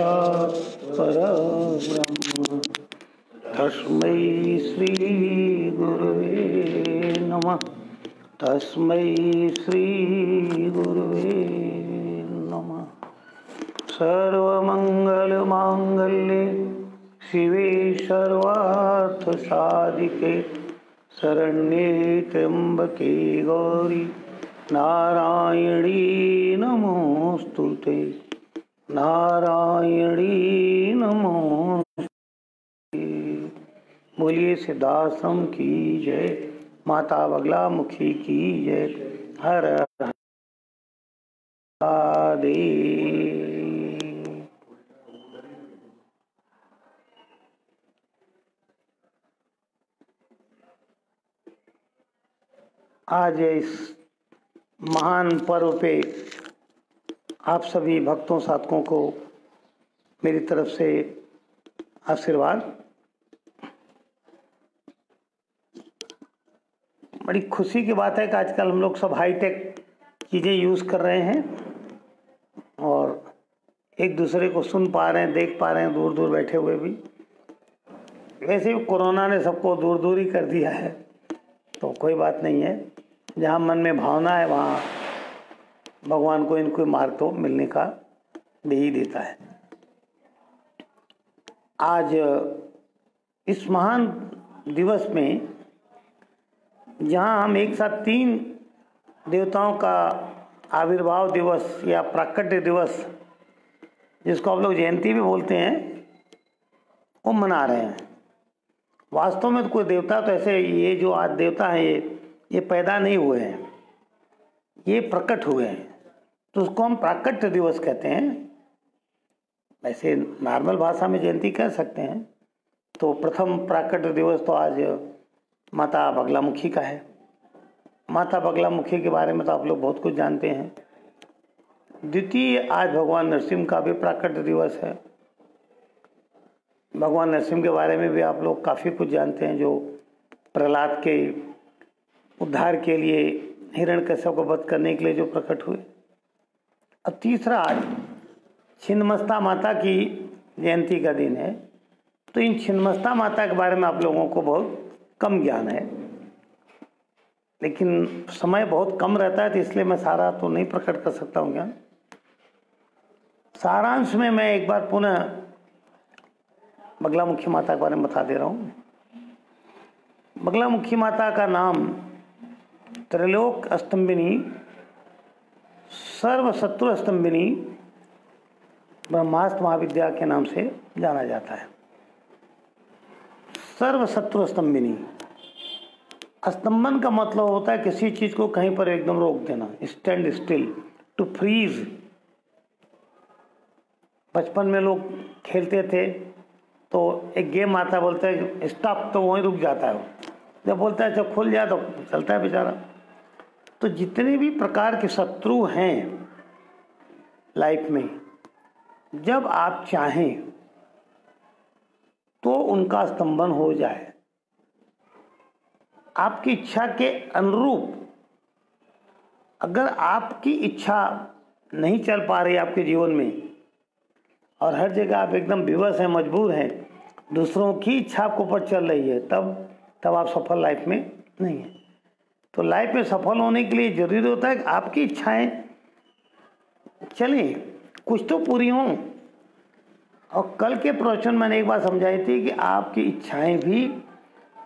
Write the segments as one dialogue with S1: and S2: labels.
S1: साक्षात् परब्रह्म तस्मै श्री गुरुवे नमः। तस्मै श्री गुरुवे नमः। सर्वमंगल मांगल्ये शिवे सर्वार्थसाधिके शरण्ये त्र्यंबके गौरी नारायणी नमोस्तुते। नारायणी नमोस्तुते। बोलिए सिद्धाश्रम की जय, माता बगलामुखी की जय। हर हर महादेव। आज इस महान पर्व पे आप सभी भक्तों साधकों को मेरी तरफ से आशीर्वाद। बड़ी खुशी की बात है कि आजकल हम लोग सब हाईटेक चीज़ें यूज़ कर रहे हैं और एक दूसरे को सुन पा रहे हैं, देख पा रहे हैं, दूर दूर बैठे हुए भी। वैसे भी कोरोना ने सबको दूर दूर ही कर दिया है, तो कोई बात नहीं है। जहाँ मन में भावना है वहाँ भगवान को इनको मार्ग तो मिलने का दे ही देता है। आज इस महान दिवस में जहाँ हम एक साथ 3 देवताओं का आविर्भाव दिवस या प्राकट्य दिवस, जिसको आप लोग जयंती भी बोलते हैं, वो मना रहे हैं। वास्तव में तो कोई देवता तो ऐसे, ये जो आज देवता है ये पैदा नहीं हुए हैं, ये प्रकट हुए हैं, तो उसको हम प्राकट्य दिवस कहते हैं। वैसे नॉर्मल भाषा में जयंती कह सकते हैं। तो प्रथम प्राकट्य दिवस तो आज माता बगलामुखी का है। माता बगलामुखी के बारे में तो आप लोग बहुत कुछ जानते हैं। द्वितीय आज भगवान नरसिंह का भी प्राकट्य दिवस है। भगवान नरसिंह के बारे में भी आप लोग काफ़ी कुछ जानते हैं, जो प्रहलाद के उद्धार के लिए, हिरण्यकश्यप को वध करने के लिए जो प्रकट हुए। अब तीसरा आज छिन्नमस्ता माता की जयंती का दिन है। तो इन छिन्नमस्ता माता के बारे में आप लोगों को बहुत कम ज्ञान है, लेकिन समय बहुत कम रहता है, तो इसलिए मैं सारा तो नहीं प्रकट कर सकता हूँ ज्ञान। सारांश में मैं एक बार पुनः बगलामुखी माता के बारे में बता दे रहा हूँ। बगलामुखी माता का नाम त्रैलोक स्तंभिनी, सर्वशत्रु स्तंभिनी, ब्रह्मास्त्र महाविद्या के नाम से जाना जाता है। सर्वशत्रु स्तंभिनी, स्तंभन का मतलब होता है किसी चीज को कहीं पर एकदम रोक देना, स्टैंड स्टिल, टू फ्रीज। बचपन में लोग खेलते थे तो एक गेम आता, बोलते हैं स्टॉप, तो वहीं रुक जाता है वो। जब बोलता है जब खुल जाए तो चलता है बेचारा। तो जितने भी प्रकार के शत्रु हैं लाइफ में, जब आप चाहें तो उनका स्तंभन हो जाए। आपकी इच्छा के अनुरूप, अगर आपकी इच्छा नहीं चल पा रही आपके जीवन में और हर जगह आप एकदम विवश हैं, मजबूर हैं, दूसरों की इच्छा आपके ऊपर चल रही है, तब आप सफल लाइफ में नहीं है। तो लाइफ में सफल होने के लिए जरूरी होता है कि आपकी इच्छाएं चलें, कुछ तो पूरी हों। और कल के प्रवचन मैंने एक बात समझाई थी कि आपकी इच्छाएं भी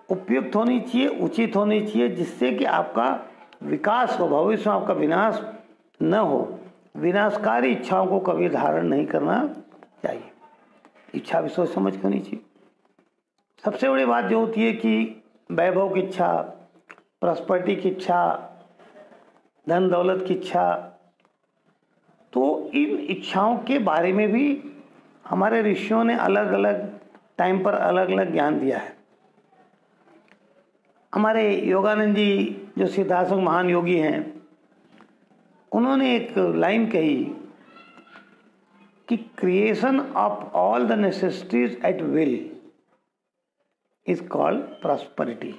S1: उपयुक्त होनी चाहिए, उचित होनी चाहिए, जिससे कि आपका विकास हो, भविष्य में आपका विनाश न हो। विनाशकारी इच्छाओं को कभी धारण नहीं करना चाहिए। इच्छा भी सोच समझ के होनी चाहिए। सबसे बड़ी बात जो होती है कि वैभव की इच्छा, प्रॉस्पेरिटी की इच्छा, धन दौलत की इच्छा, तो इन इच्छाओं के बारे में भी हमारे ऋषियों ने अलग अलग टाइम पर अलग अलग ज्ञान दिया है। हमारे योगानंद जी जो सिद्धाश्रम महान योगी हैं, उन्होंने एक लाइन कही कि creation of all the necessities at will is called prosperity.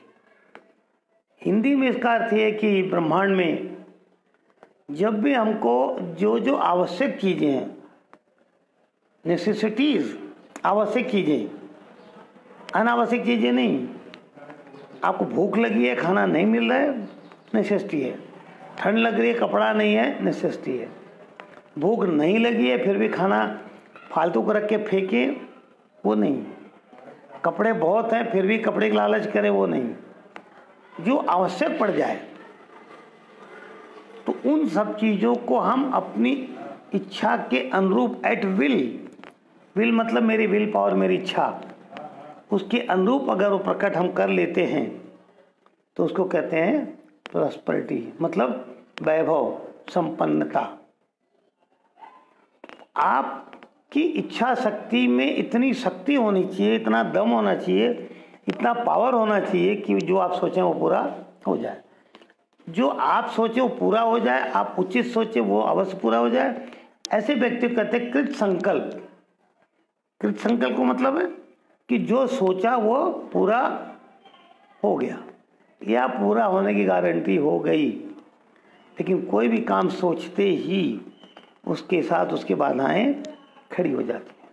S1: Hindi में इसका अर्थ है कि ब्रह्मांड में जब भी हमको जो जो आवश्यक चीजें हैं नेसेसिटीज, आवश्यक चीज़ें, अनावश्यक चीज़ें नहीं। आपको भूख लगी है, खाना नहीं मिल रहा है, नेसेसिटी है। ठंड लग रही है, कपड़ा नहीं है, नेसेसिटी है। भूख नहीं लगी है फिर भी खाना फालतू को रख के फेंके, वो नहीं। कपड़े बहुत हैं फिर भी कपड़े की लालच करे, वो नहीं। जो आवश्यक पड़ जाए तो उन सब चीज़ों को हम अपनी इच्छा के अनुरूप एट विल मतलब मेरी विल पावर, मेरी इच्छा, उसके अनुरूप अगर वो प्रकट हम कर लेते हैं तो उसको कहते हैं प्रॉस्पेरिटी, मतलब वैभव, संपन्नता। आपकी इच्छा शक्ति में इतनी शक्ति होनी चाहिए, इतना दम होना चाहिए, इतना पावर होना चाहिए कि जो आप सोचें वो पूरा हो जाए। जो आप सोचें वो पूरा हो जाए, आप उचित सोचें वो अवश्य पूरा हो जाए। ऐसे व्यक्ति कहते हैं कृत संकल्प। कृत संकल्प को मतलब है कि जो सोचा वो पूरा हो गया या पूरा होने की गारंटी हो गई। लेकिन कोई भी काम सोचते ही उसके साथ उसकी बाधाएं खड़ी हो जाती हैं।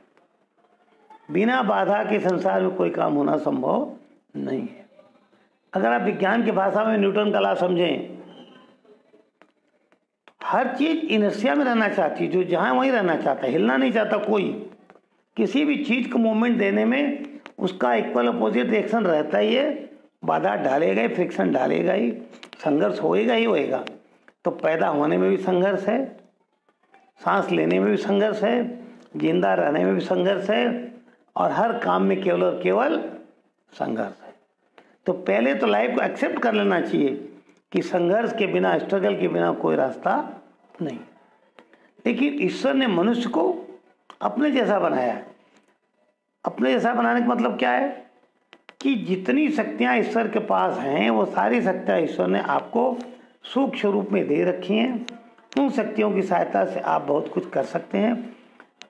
S1: बिना बाधा के संसार में कोई काम होना संभव नहीं है। अगर आप विज्ञान की भाषा में न्यूटन का लॉ समझें, हर चीज इनर्शिया में रहना चाहती है, जो जहां वहीं रहना चाहता है, हिलना नहीं चाहता कोई। किसी भी चीज को मूवमेंट देने में उसका इक्वल अपोजिट रिएक्शन रहता ही है। बाधा डालेगा ही, फ्रिक्शन डालेगा ही, संघर्ष होएगा ही होएगा। तो पैदा होने में भी संघर्ष है, सांस लेने में भी संघर्ष है, जिंदा रहने में भी संघर्ष है, और हर काम में केवल और केवल संघर्ष है। तो पहले तो लाइफ को एक्सेप्ट कर लेना चाहिए कि संघर्ष के बिना, स्ट्रगल के बिना कोई रास्ता नहीं। लेकिन ईश्वर ने मनुष्य को अपने जैसा बनाया है। अपने जैसा बनाने का मतलब क्या है कि जितनी शक्तियां ईश्वर के पास हैं वो सारी शक्तियां ईश्वर ने आपको सूक्ष्म रूप में दे रखी हैं। उन शक्तियों की सहायता से आप बहुत कुछ कर सकते हैं।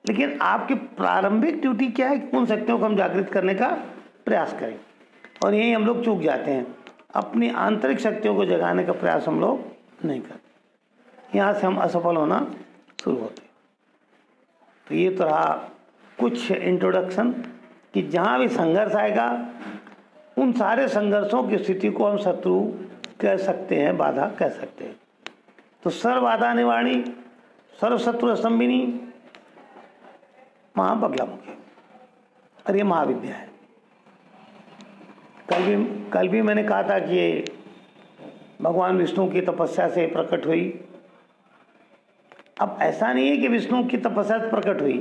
S1: लेकिन आपकी प्रारंभिक ड्यूटी क्या है कि उन शक्तियों को हम जागृत करने का प्रयास करें। और यही हम लोग चूक जाते हैं, अपनी आंतरिक शक्तियों को जगाने का प्रयास हम लोग नहीं करते। यहाँ से हम असफल होना शुरू होते। तो ये तो रहा कुछ इंट्रोडक्शन कि जहाँ भी संघर्ष आएगा उन सारे संघर्षों की स्थिति को हम शत्रु कह सकते हैं, बाधा कह सकते हैं। तो सर्व बाधा निवारणी, सर्व शत्रु स्तंभिनी महाबगलामुखी, और ये महाविद्या है। कल भी मैंने कहा था कि ये भगवान विष्णु की तपस्या से प्रकट हुई। अब ऐसा नहीं है कि विष्णु की तपस्या से प्रकट हुई।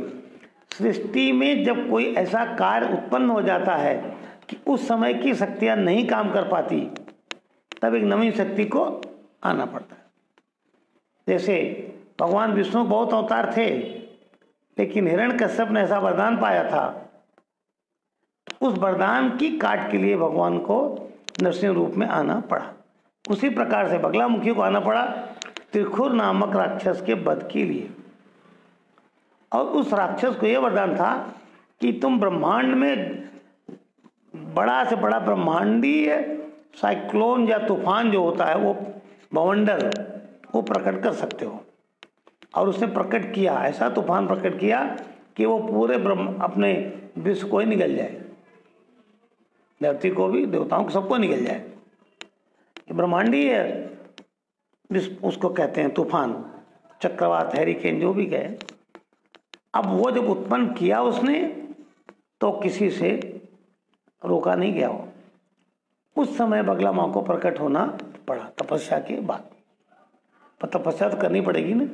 S1: सृष्टि में जब कोई ऐसा कार्य उत्पन्न हो जाता है कि उस समय की शक्तियां नहीं काम कर पाती, तब एक नवी शक्ति को आना पड़ता है। जैसे भगवान विष्णु बहुत अवतार थे, लेकिन हिरण्यकश्यप ने ऐसा वरदान पाया था, उस वरदान की काट के लिए भगवान को नरसिंह रूप में आना पड़ा। उसी प्रकार से बगलामुखी को आना पड़ा त्रिखुर नामक राक्षस के वध के लिए। और उस राक्षस को यह वरदान था कि तुम ब्रह्मांड में बड़ा से बड़ा ब्रह्मांडीय साइक्लोन या तूफान जो होता है, वो बवंडर, वो प्रकट कर सकते हो। और उसने प्रकट किया, ऐसा तूफान प्रकट किया कि वो पूरे अपने विश्व को ही निगल जाए, धरती को भी, देवताओं को, सबको निगल जाए। ब्रह्मांडीय उसको कहते हैं तूफान, चक्रवात, हैरिकेन, जो भी कहे। अब वो जब उत्पन्न किया उसने, तो किसी से रोका नहीं गया वो। उस समय बगला माँ को प्रकट होना पड़ा तपस्या के बाद। पर तपस्या तो करनी पड़ेगी ना।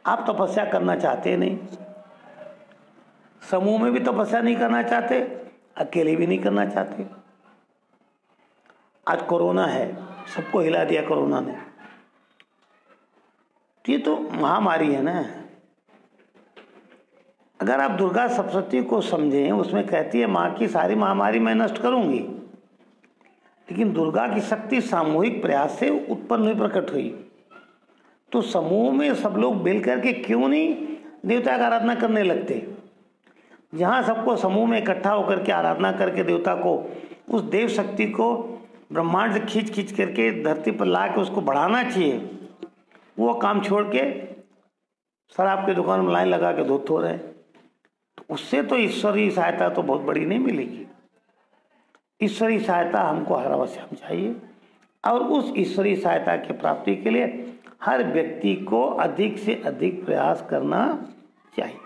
S1: आप तपस्या करना चाहते नहीं, समूह में भी तपस्या नहीं करना चाहते, अकेले भी नहीं करना चाहते। आज कोरोना है, सबको हिला दिया कोरोना ने। ये तो महामारी है ना। अगर आप दुर्गा सप्तशती को समझें, उसमें कहती है माँ की सारी महामारी मैं नष्ट करूंगी। लेकिन दुर्गा की शक्ति सामूहिक प्रयास से उत्पन्न हुई, प्रकट हुई। तो समूह में सब लोग मिल करके क्यों नहीं देवता की आराधना करने लगते? जहाँ सबको समूह में इकट्ठा होकर के आराधना करके देवता को, उस देव शक्ति को ब्रह्मांड से खींच खींच करके धरती पर ला के उसको बढ़ाना चाहिए। वो काम छोड़ के शराब की दुकान में लाइन लगा के धूत हो रहे हैं, तो उससे तो ईश्वरीय सहायता तो बहुत बड़ी नहीं मिलेगी। ईश्वरीय सहायता हमको हर अवश्य चाहिए, और उस ईश्वरीय सहायता की प्राप्ति के लिए हर व्यक्ति को अधिक से अधिक प्रयास करना चाहिए।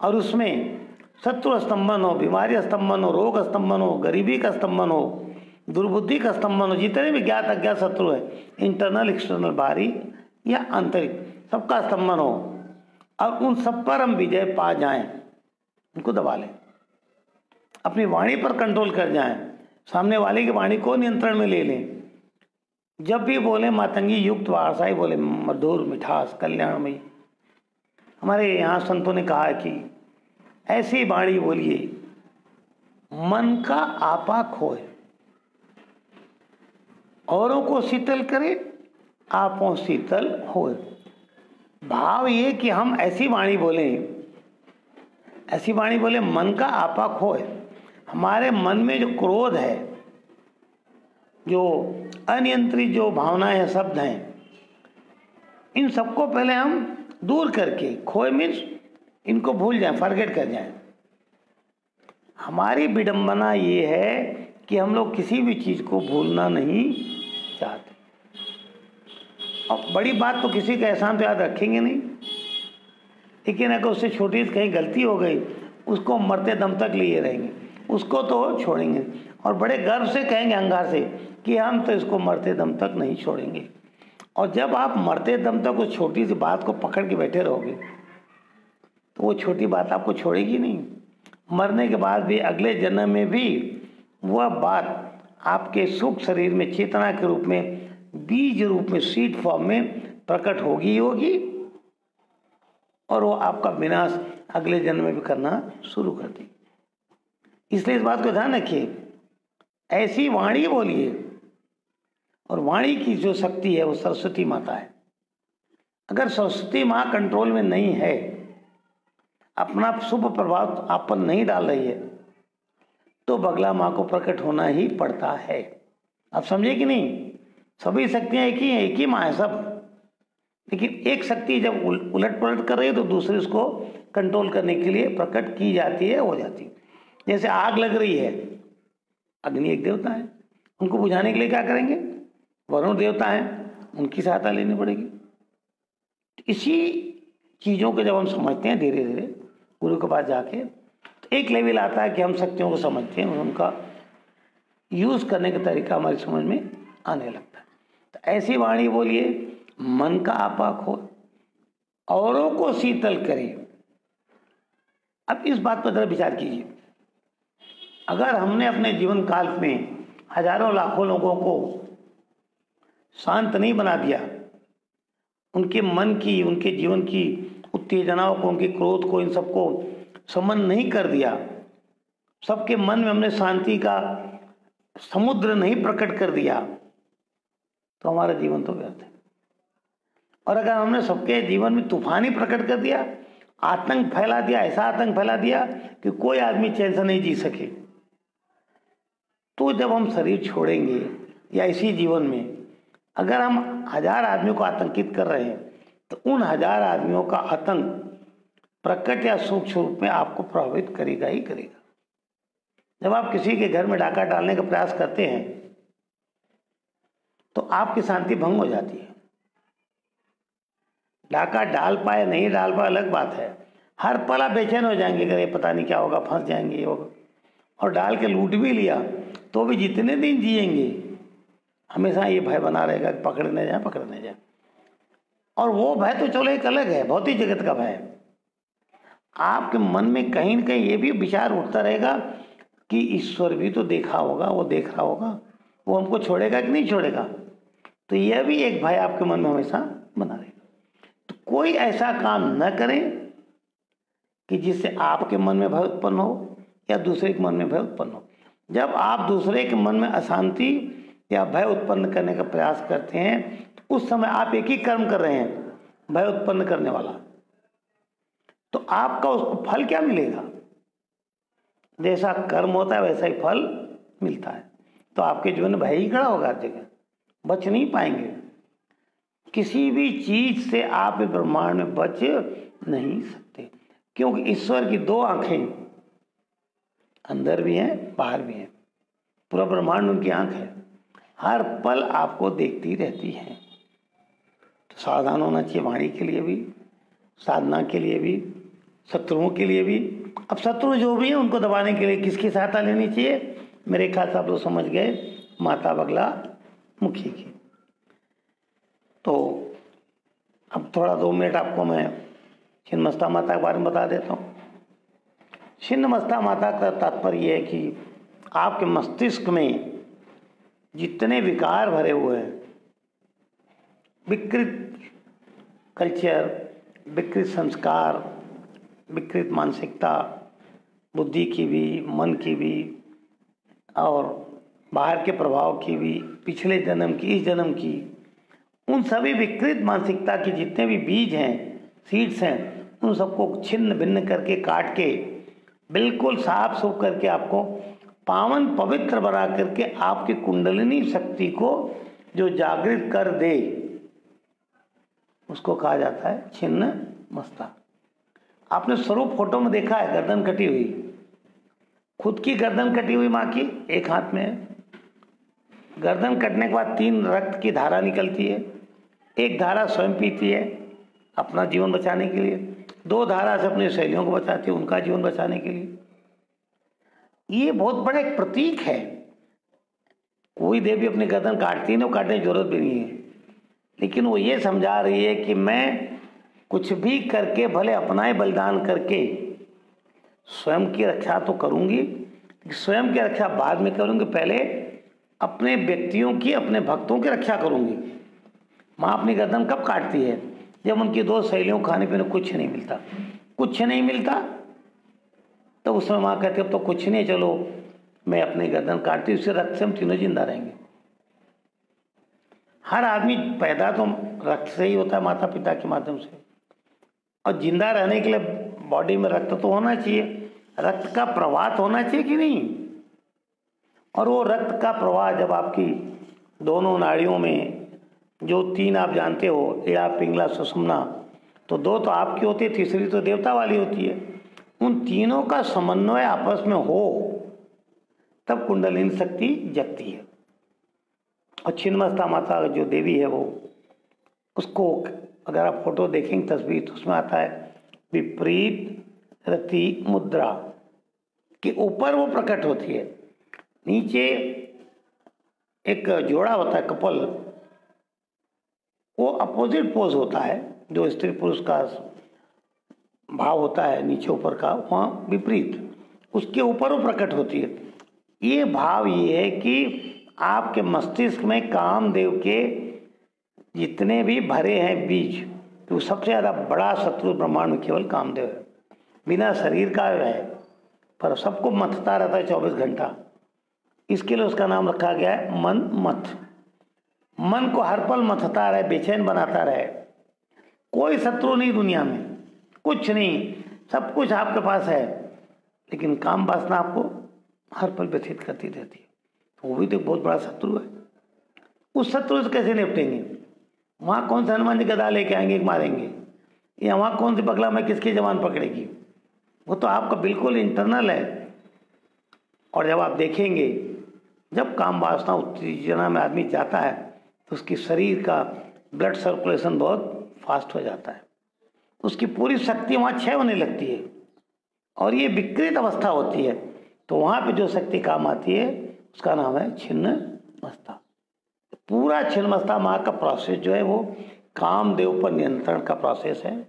S1: और उसमें शत्रु स्तंभन हो, बीमारी स्तंभन हो, रोग स्तंभन हो, गरीबी का स्तंभन हो, दुर्बुद्धि का स्तंभन हो, जितने भी ज्ञात अज्ञात शत्रु है, इंटरनल एक्सटर्नल बाहरी या आंतरिक, सबका स्तंभन हो, और उन सब पर हम विजय पा जाएं, उनको दबा लें, अपनी वाणी पर कंट्रोल कर जाएं, सामने वाले की वाणी को नियंत्रण में ले लें। जब भी बोले मातंगी युक्त भाषा ही बोले, मधुर मिठास कल्याणमयी। हमारे यहाँ संतों ने कहा है कि ऐसी वाणी बोलिए मन का आपा खोए, औरों को शीतल करे, आपों शीतल होए। भाव ये कि हम ऐसी वाणी बोले मन का आपा खोए। हमारे मन में जो क्रोध है, जो अनियंत्रित जो भावनाएं हैं, शब्द हैं, इन सबको पहले हम दूर करके, खोए मीन्स इनको भूल जाएं, फॉरगेट कर जाएं। हमारी विडंबना ये है कि हम लोग किसी भी चीज को भूलना नहीं चाहते। और बड़ी बात तो किसी का एहसान तो याद रखेंगे नहीं, लेकिन अगर उससे छोटी कहीं गलती हो गई, उसको मरते दम तक लिए रहेंगे, उसको तो छोड़ेंगे, और बड़े गर्व से कहेंगे अहंकार से कि हम तो इसको मरते दम तक नहीं छोड़ेंगे। और जब आप मरते दम तक उस छोटी सी बात को पकड़ के बैठे रहोगे, तो वो छोटी बात आपको छोड़ेगी नहीं। मरने के बाद भी, अगले जन्म में भी वह बात आपके सुख शरीर में चेतना के रूप में, बीज रूप में, सीड फॉर्म में प्रकट होगी, और वो आपका विनाश अगले जन्म में भी करना शुरू कर देगी। इसलिए इस बात को ध्यान रखिए, ऐसी वाणी बोलिए। और वाणी की जो शक्ति है वो सरस्वती माता है। अगर सरस्वती माँ कंट्रोल में नहीं है, अपना शुभ प्रभाव आप पर नहीं डाल रही है, तो बगला माँ को प्रकट होना ही पड़ता है। आप समझे कि नहीं? सभी शक्तियां एक ही हैं, एक ही माँ है सब, लेकिन एक शक्ति जब उलट पलट कर रही है तो दूसरे उसको कंट्रोल करने के लिए प्रकट की जाती है, हो जाती है। जैसे आग लग रही है, अग्नि एक देवता है, उनको बुझाने के लिए क्या करेंगे? वरुण देवता है, उनकी सहायता लेनी पड़ेगी। इसी चीज़ों को जब हम समझते हैं धीरे धीरे गुरु के पास जाके, तो एक लेवल आता है कि हम शक्तियों को समझते हैं और उनका यूज करने का तरीका हमारी समझ में आने लगता है। तो ऐसी वाणी बोलिए, मन का आपा खोए, औरों को शीतल करे। अब इस बात पर जरा विचार कीजिए, अगर हमने अपने जीवन काल में हजारों लाखों लोगों को शांत नहीं बना दिया, उनके मन की, उनके जीवन की उत्तेजनाओं को, उनके क्रोध को, इन सबको समन नहीं कर दिया, सबके मन में हमने शांति का समुद्र नहीं प्रकट कर दिया, तो हमारा जीवन तो व्यर्थ है। और अगर हमने सबके जीवन में तूफान ही प्रकट कर दिया, आतंक फैला दिया, ऐसा आतंक फैला दिया कि कोई आदमी चैन से नहीं जी सके, तो जब हम शरीर छोड़ेंगे या इसी जीवन में अगर हम 1000 आदमियों को आतंकित कर रहे हैं, तो उन 1000 आदमियों का आतंक प्रकट या सूक्ष्म रूप में आपको प्रभावित करेगा ही करेगा। जब आप किसी के घर में डाका डालने का प्रयास करते हैं तो आपकी शांति भंग हो जाती है। डाका डाल पाए नहीं डाल पाए अलग बात है, हर पल आप बेचैन हो जाएंगे, अगर ये पता नहीं क्या होगा, फंस जाएंगे, ये होगा। और डाल के लूट भी लिया तो भी जितने दिन जिएंगे हमेशा ये भय बना रहेगा कि पकड़ न जाए, पकड़ न जाए। और वो भय तो चलो एक अलग है, भौतिक जगत का भय। आपके मन में कहीं न कहीं ये भी विचार उठता रहेगा कि ईश्वर भी तो देखा होगा, वो देख रहा होगा, वो हमको छोड़ेगा कि नहीं छोड़ेगा। तो यह भी एक भय आपके मन में हमेशा बना रहेगा। तो कोई ऐसा काम न करें कि जिससे आपके मन में भय उत्पन्न हो या दूसरे के मन में भय उत्पन्न हो। जब आप दूसरे के मन में अशांति या भय उत्पन्न करने का प्रयास करते हैं, तो उस समय आप एक ही कर्म कर रहे हैं, भय उत्पन्न करने वाला। तो आपका उसको फल क्या मिलेगा? जैसा कर्म होता है वैसा ही फल मिलता है। तो आपके जीवन में भय ही खड़ा होगा, हर जगह बच नहीं पाएंगे। किसी भी चीज से आप ब्रह्मांड में बच नहीं सकते, क्योंकि ईश्वर की दो आंखें अंदर भी हैं बाहर भी हैं। पूरा ब्रह्मांड उनकी आंख है, हर पल आपको देखती रहती है। तो सावधान होना चाहिए वाणी के लिए भी, साधना के लिए भी, शत्रुओं के लिए भी। अब शत्रु जो भी है उनको दबाने के लिए किसकी सहायता लेनी चाहिए? मेरे ख्याल से आप लोग समझ गए, माता बगला मुखी की। तो अब थोड़ा 2 मिनट आपको मैं छिन्नमस्ता माता के बारे में बता देता हूँ। छिन्नमस्ता माता का तात्पर्य है कि आपके मस्तिष्क में जितने विकार भरे हुए हैं, विकृत कल्चर, विकृत संस्कार, विकृत मानसिकता, बुद्धि की भी, मन की भी और बाहर के प्रभाव की भी, पिछले जन्म की, इस जन्म की, उन सभी विकृत मानसिकता के जितने भी बीज हैं, सीड्स हैं, उन सबको छिन्न भिन्न करके काट के बिल्कुल साफ सूफ करके आपको पावन पवित्र बना करके आपकी कुंडलिनी शक्ति को जो जागृत कर दे उसको कहा जाता है छिन्न मस्ता। आपने स्वरूप फोटो में देखा है, गर्दन कटी हुई, खुद की गर्दन कटी हुई माँ की एक हाथ में है। गर्दन कटने के बाद 3 रक्त की धारा निकलती है। एक धारा स्वयं पीती है अपना जीवन बचाने के लिए, 2 धारा से अपनी सहेलियों को बचाती है उनका जीवन बचाने के लिए। ये बहुत बड़ा एक प्रतीक है। कोई देवी अपनी गर्दन काटती है ना, काटने की जरूरत भी नहीं है, लेकिन वो ये समझा रही है कि मैं कुछ भी करके, भले अपना ही बलिदान करके स्वयं की रक्षा तो करूंगी, स्वयं की रक्षा बाद में करूंगी, पहले अपने व्यक्तियों की, अपने भक्तों की रक्षा करूंगी। माँ अपनी गर्दन कब काटती है? जब उनकी 2 सहेलियों खाने पीने कुछ नहीं मिलता, कुछ नहीं मिलता, तो उस समय माँ कहती अब तो कुछ नहीं, चलो मैं अपनी गर्दन काटती हूँ, उससे रक्त से हम तीनों जिंदा रहेंगे। हर आदमी पैदा तो रक्त से ही होता है, माता पिता के माध्यम से, और जिंदा रहने के लिए बॉडी में रक्त तो होना चाहिए, रक्त का प्रवाह होना चाहिए कि नहीं। और वो रक्त का प्रवाह जब आपकी दोनों नाड़ियों में, जो 3 आप जानते हो, इड़ा पिंगला सुषुम्ना, तो 2 तो आपकी होती है, तीसरी तो देवता वाली होती है, उन तीनों का समन्वय आपस में हो तब कुंडलिनी शक्ति जगती है। और छिन्नमस्ता माता जो देवी है वो, उसको अगर आप फोटो देखेंगे तस्वीर तो उसमें आता है विपरीत रति मुद्रा के ऊपर वो प्रकट होती है, नीचे एक जोड़ा होता है कपल, वो अपोजिट पोज होता है, जो स्त्री पुरुष का भाव होता है नीचे ऊपर का, वहाँ विपरीत उसके ऊपर वो प्रकट होती है। ये भाव ये है कि आपके मस्तिष्क में कामदेव के जितने भी भरे हैं बीज, तो सबसे ज़्यादा बड़ा शत्रु ब्रह्मांड में केवल कामदेव है, बिना शरीर का है पर सबको मथता रहता है 24 घंटा। इसके लिए उसका नाम रखा गया है मन मथ। मन को हर पल मथता रहे, बेचैन बनाता रहे। कोई शत्रु नहीं दुनिया में, कुछ नहीं, सब कुछ आपके पास है, लेकिन काम वासना आपको हर पल व्यथित करती रहती है। वो भी तो बहुत बड़ा शत्रु है। उस शत्रु से कैसे निपटेंगे? वहाँ कौन सा हनुमान जी गदा लेके आएंगे मारेंगे, या वहाँ कौन सी बगला में किसकी जवान पकड़ेगी? वो तो आपका बिल्कुल इंटरनल है। और जब आप देखेंगे, जब काम वासना उत्तेजना में आदमी जाता है तो उसकी शरीर का ब्लड सर्कुलेशन बहुत फास्ट हो जाता है, उसकी पूरी शक्ति वहाँ क्षय होने लगती है और ये विकृत अवस्था होती है। तो वहाँ पे जो शक्ति काम आती है उसका नाम है छिन्नमस्ता। पूरा छिन्नमस्ता माँ का प्रोसेस जो है वो कामदेव पर नियंत्रण का प्रोसेस है,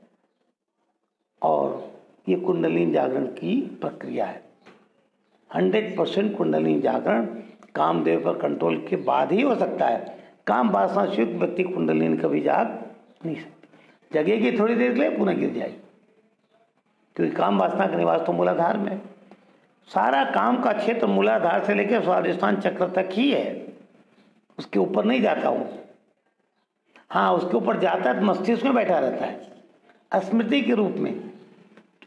S1: और ये कुंडलिनी जागरण की प्रक्रिया है। 100% कुंडलिनी जागरण कामदेव पर कंट्रोल के बाद ही हो सकता है। काम वासना से युक्त व्यक्ति कुंडलिनी कभी जाग नहीं सकती, जगेगी थोड़ी देर के लिए पुनः गिर जाएगी, क्योंकि काम वासना का निवास तो मूलाधार में है। सारा काम का क्षेत्र मूलाधार से लेकर स्वादिष्ठान चक्र तक ही है, उसके ऊपर नहीं जाता हूँ। हाँ, उसके ऊपर जाता है तो मस्तिष्क में बैठा रहता है स्मृति के रूप में।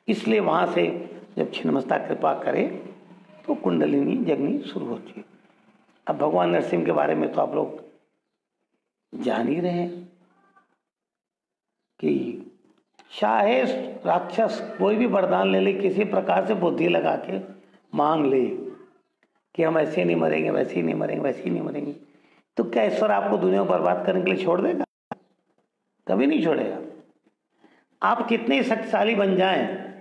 S1: इसलिए वहाँ से जब छिन्नमस्ता कृपा करे तो कुंडलिनी जगनी शुरू होती है। अब भगवान नरसिंह के बारे में तो आप लोग जान ही रहे हैं कि चाहे राक्षस कोई भी वरदान ले ले, किसी प्रकार से बुद्धि लगा के मांग ले कि हम ऐसे नहीं मरेंगे, वैसे ही नहीं मरेंगे, वैसे ही नहीं मरेंगे, तो क्या ईश्वर आपको दुनिया को बर्बाद करने के लिए छोड़ देगा? कभी नहीं छोड़ेगा। आप कितने ही शक्तिशाली बन जाएं,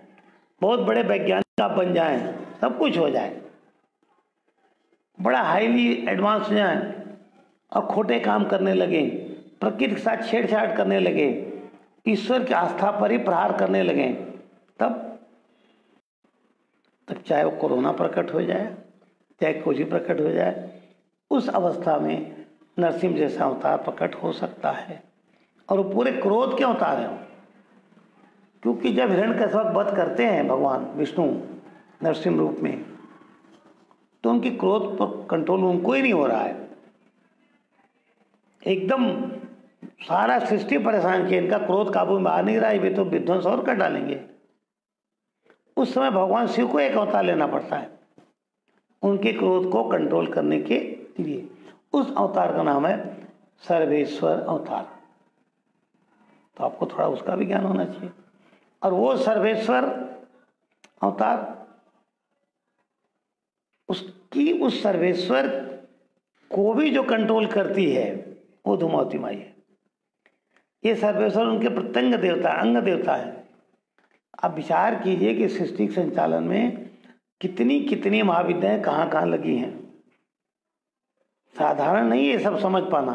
S1: बहुत बड़े वैज्ञानिक आप बन जाएं, सब कुछ हो जाए, बड़ा हाईली एडवांस हो जाए और खोटे काम करने लगे, प्रकृति के साथ छेड़छाड़ करने लगे, ईश्वर की आस्था पर ही प्रहार करने लगे, तब चाहे वो कोरोना प्रकट हो जाए, चाहे कुछ भी प्रकट हो जाए, उस अवस्था में नरसिंह जैसा अवतार प्रकट हो सकता है। और वो पूरे क्रोध के अवतार हैं, क्योंकि जब हिरण्यकश्यप वध करते हैं भगवान विष्णु नरसिंह रूप में, तो उनकी क्रोध पर कंट्रोल उनको ही नहीं हो रहा है, एकदम सारा सृष्टि परेशान किया, इनका क्रोध काबू में आ नहीं रहा है, वे तो विध्वंस और कर डालेंगे। उस समय भगवान शिव को एक अवतार लेना पड़ता है उनके क्रोध को कंट्रोल करने के लिए। उस अवतार का नाम है सर्वेश्वर अवतार। तो आपको थोड़ा उसका भी ज्ञान होना चाहिए। और वो सर्वेश्वर अवतार, उस सर्वेश्वर को भी जो कंट्रोल करती है वो धूमावती माई है। ये सर्वेश्वर उनके प्रत्यंग देवता, अंग देवता है। आप विचार कीजिए कि सृष्टि के संचालन में कितनी कितनी महाविद्याएं कहाँ कहाँ लगी हैं। साधारण नहीं है सब समझ पाना।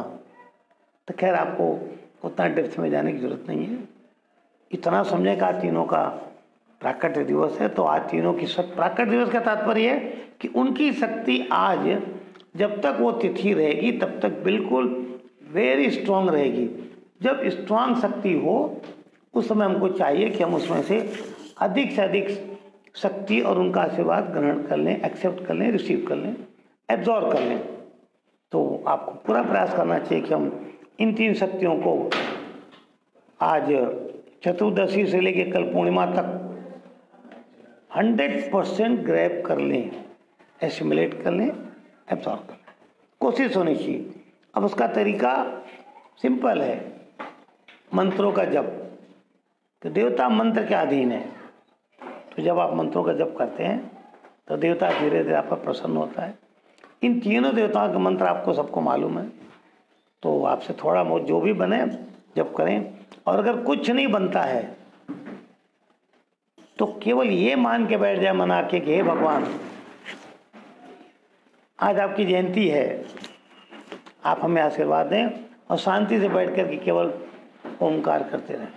S1: तो खैर आपको उतना डेप्थ में जाने की जरूरत नहीं है। इतना समझे कि आज तीनों का प्राकट्य दिवस है, तो आज तीनों की प्राकट्य दिवस का तात्पर्य है कि उनकी शक्ति आज जब तक वो तिथि रहेगी तब तक बिल्कुल वेरी स्ट्रांग रहेगी। जब स्ट्रांग शक्ति हो उस समय हमको चाहिए कि हम उसमें से अधिक शक्ति और उनका आशीर्वाद ग्रहण कर लें, एक्सेप्ट कर लें, रिसीव कर लें, एब्जॉर्व कर लें। तो आपको पूरा प्रयास करना चाहिए कि हम इन तीन शक्तियों को आज चतुर्दशी से लेकर कल पूर्णिमा तक 100% ग्रैब कर लें, एसिमुलेट कर लें, एब्जॉर्व कर लें। कोशिश होनी चाहिए। अब उसका तरीका सिंपल है, मंत्रों का जप। तो देवता मंत्र के अधीन है, तो जब आप मंत्रों का जप करते हैं तो देवता धीरे धीरे आप पर प्रसन्न होता है। इन तीनों देवताओं के मंत्र आपको सबको मालूम है, तो आपसे थोड़ा बहुत जो भी बने जप करें। और अगर कुछ नहीं बनता है तो केवल ये मान के बैठ जाए मना के कि हे भगवान, आज आपकी जयंती है, आप हमें आशीर्वाद दें, और शांति से बैठ कर के केवल ओमकार करते रहें।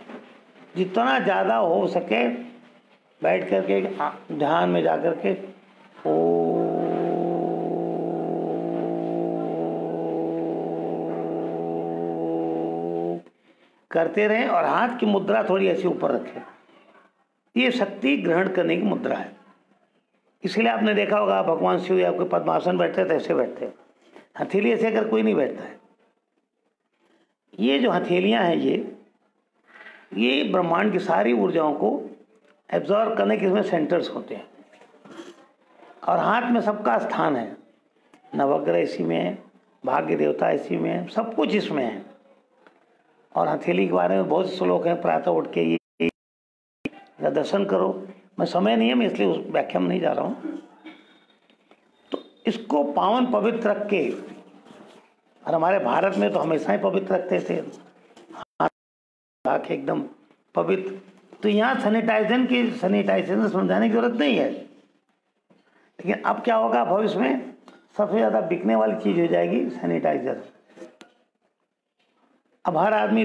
S1: जितना ज़्यादा हो सके बैठ कर के ध्यान में जाकर के ओ करते रहें और हाथ की मुद्रा थोड़ी ऐसी ऊपर रखें। ये शक्ति ग्रहण करने की मुद्रा है। इसलिए आपने देखा होगा भगवान शिव आपके पद्मासन बैठते हैं, ऐसे बैठते हैं। हथेली ऐसे अगर कोई नहीं बैठता है। ये जो हथेलियां हैं ये ब्रह्मांड की सारी ऊर्जाओं को एब्जॉर्व करने के इसमें सेंटर्स होते हैं। और हाथ में सबका स्थान है, नवग्रह इसी में है, भाग्य देवता इसी में है, सब कुछ इसमें है। और हथेली के बारे में बहुत से श्लोक हैं, प्रातः उठ के ये दर्शन करो। मैं समय नहीं है, मैं इसलिए उस व्याख्या में नहीं जा रहा हूँ। तो इसको पावन पवित्र रख के, और हमारे भारत में तो हमेशा ही पवित्र रखते थे, हाथ एकदम पवित्र। तो यहाँ सैनिटाइजेशन समझाने की जरूरत नहीं है। लेकिन अब क्या होगा, भविष्य में सबसे ज़्यादा बिकने वाली चीज़ हो जाएगी सैनिटाइजर। अब हर आदमी,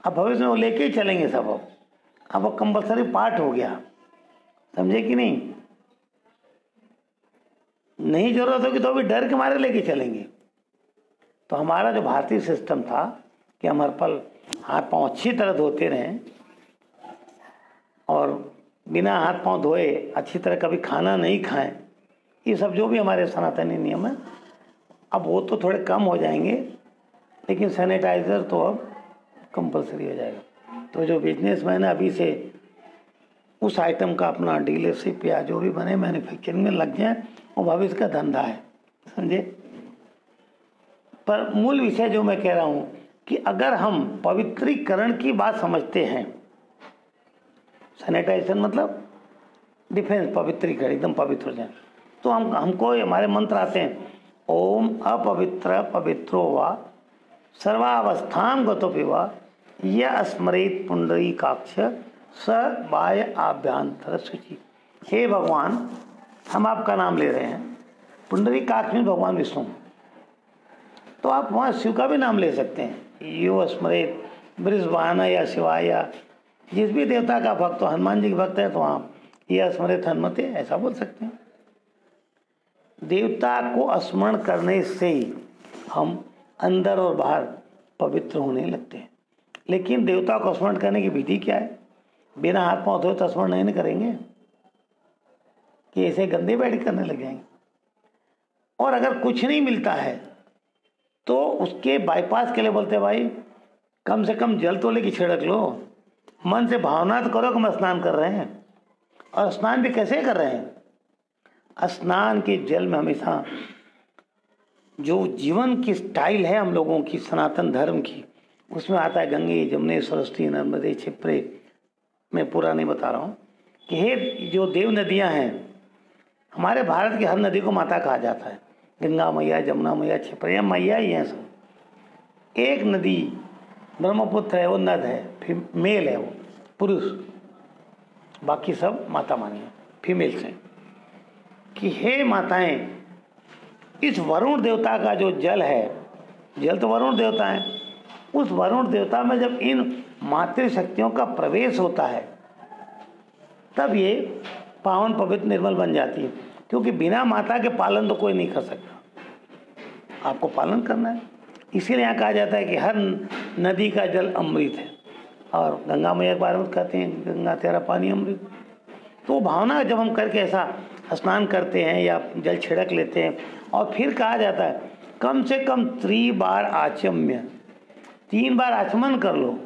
S1: अब भविष्य में वो लेके ही चलेंगे सब। अब वो कंपल्सरी पार्ट हो गया, समझे कि नहीं? नहीं जरूरत होगी तो भी डर के मारे लेके चलेंगे। तो हमारा जो भारतीय सिस्टम था कि हम हर पल हाथ पांव अच्छी तरह धोते रहें और बिना हाथ पांव धोए अच्छी तरह कभी खाना नहीं खाएं, ये सब जो भी हमारे सनातनी नियम है, अब वो तो थोड़े कम हो जाएंगे, लेकिन सैनिटाइज़र तो अब कंपलसरी हो जाएगा। तो जो बिजनेसमैन है अभी से उस आइटम का अपना डीलरशिप या जो भी बने मैन्युफैक्चरिंग में लग जाए, वो भविष्य का धंधा है, समझे? पर मूल विषय जो मैं कह रहा हूँ कि अगर हम पवित्रीकरण की बात समझते हैं सैनिटाइजेशन मतलब डिफेंस, पवित्रीकरण, एकदम पवित्र हो जाए। तो हमको हमारे मंत्र आते हैं, ओम अपवित्र पवित्रो वा सर्वावस्थां गतोपि वा यः स्मरेत् पुंडरीकाक्ष स बाह्य आभ्यंतर शुचि। हे भगवान, हम आपका नाम ले रहे हैं। पुंडरीकाक्ष में भगवान विष्णु, तो आप वहाँ शिव का भी नाम ले सकते हैं। यो स्मरेत बृषभान या शिवाय, या जिस भी देवता का भक्त हो, हनुमान जी के भक्त है तो आप ये स्मरेत हनुमते ऐसा बोल सकते हैं। देवता को स्मरण करने से ही हम अंदर और बाहर पवित्र होने लगते हैं। लेकिन देवता को स्मरण करने की विधि क्या है? बिना हाथ पांव धोए तो स्मरण नहीं करेंगे कि ऐसे गंदे बैठ करने लग जाएंगे। और अगर कुछ नहीं मिलता है तो उसके बाईपास के लिए बोलते भाई कम से कम जल तो लेके छिड़क लो, मन से भावना तो करो कि हम स्नान कर रहे हैं। और स्नान भी कैसे कर रहे हैं? स्नान के जल में हमेशा जो जीवन की स्टाइल है हम लोगों की सनातन धर्म की, उसमें आता है गंगे जमुने सरस्वती नर्मदे क्षिप्रे। मैं पूरा नहीं बता रहा हूँ कि हे जो देव नदियाँ हैं, हमारे भारत की हर नदी को माता कहा जाता है। गंगा मैया, जमुना मैया, क्षिप्रा मैया ही हैं सब। एक नदी ब्रह्मपुत्र है, वो नद है, फिर मेल है, वो पुरुष, बाकी सब माता मानिए फीमेल्स हैं। कि हे माताएं, इस वरुण देवता का जो जल है, जल तो वरुण देवता है, उस वरुण देवता में जब इन मातृशक्तियों का प्रवेश होता है तब ये पावन पवित्र निर्मल बन जाती है। क्योंकि बिना माता के पालन तो कोई नहीं कर सकता, आपको पालन करना है। इसीलिए यहाँ कहा जाता है कि हर नदी का जल अमृत है। और गंगा मैया के बारे में कहते हैं गंगा तेरा पानी अमृत। तो भावना जब हम करके ऐसा स्नान करते हैं या जल छिड़क लेते हैं, और फिर कहा जाता है कम से कम 3 बार आचम्य, 3 बार आचमन कर लो।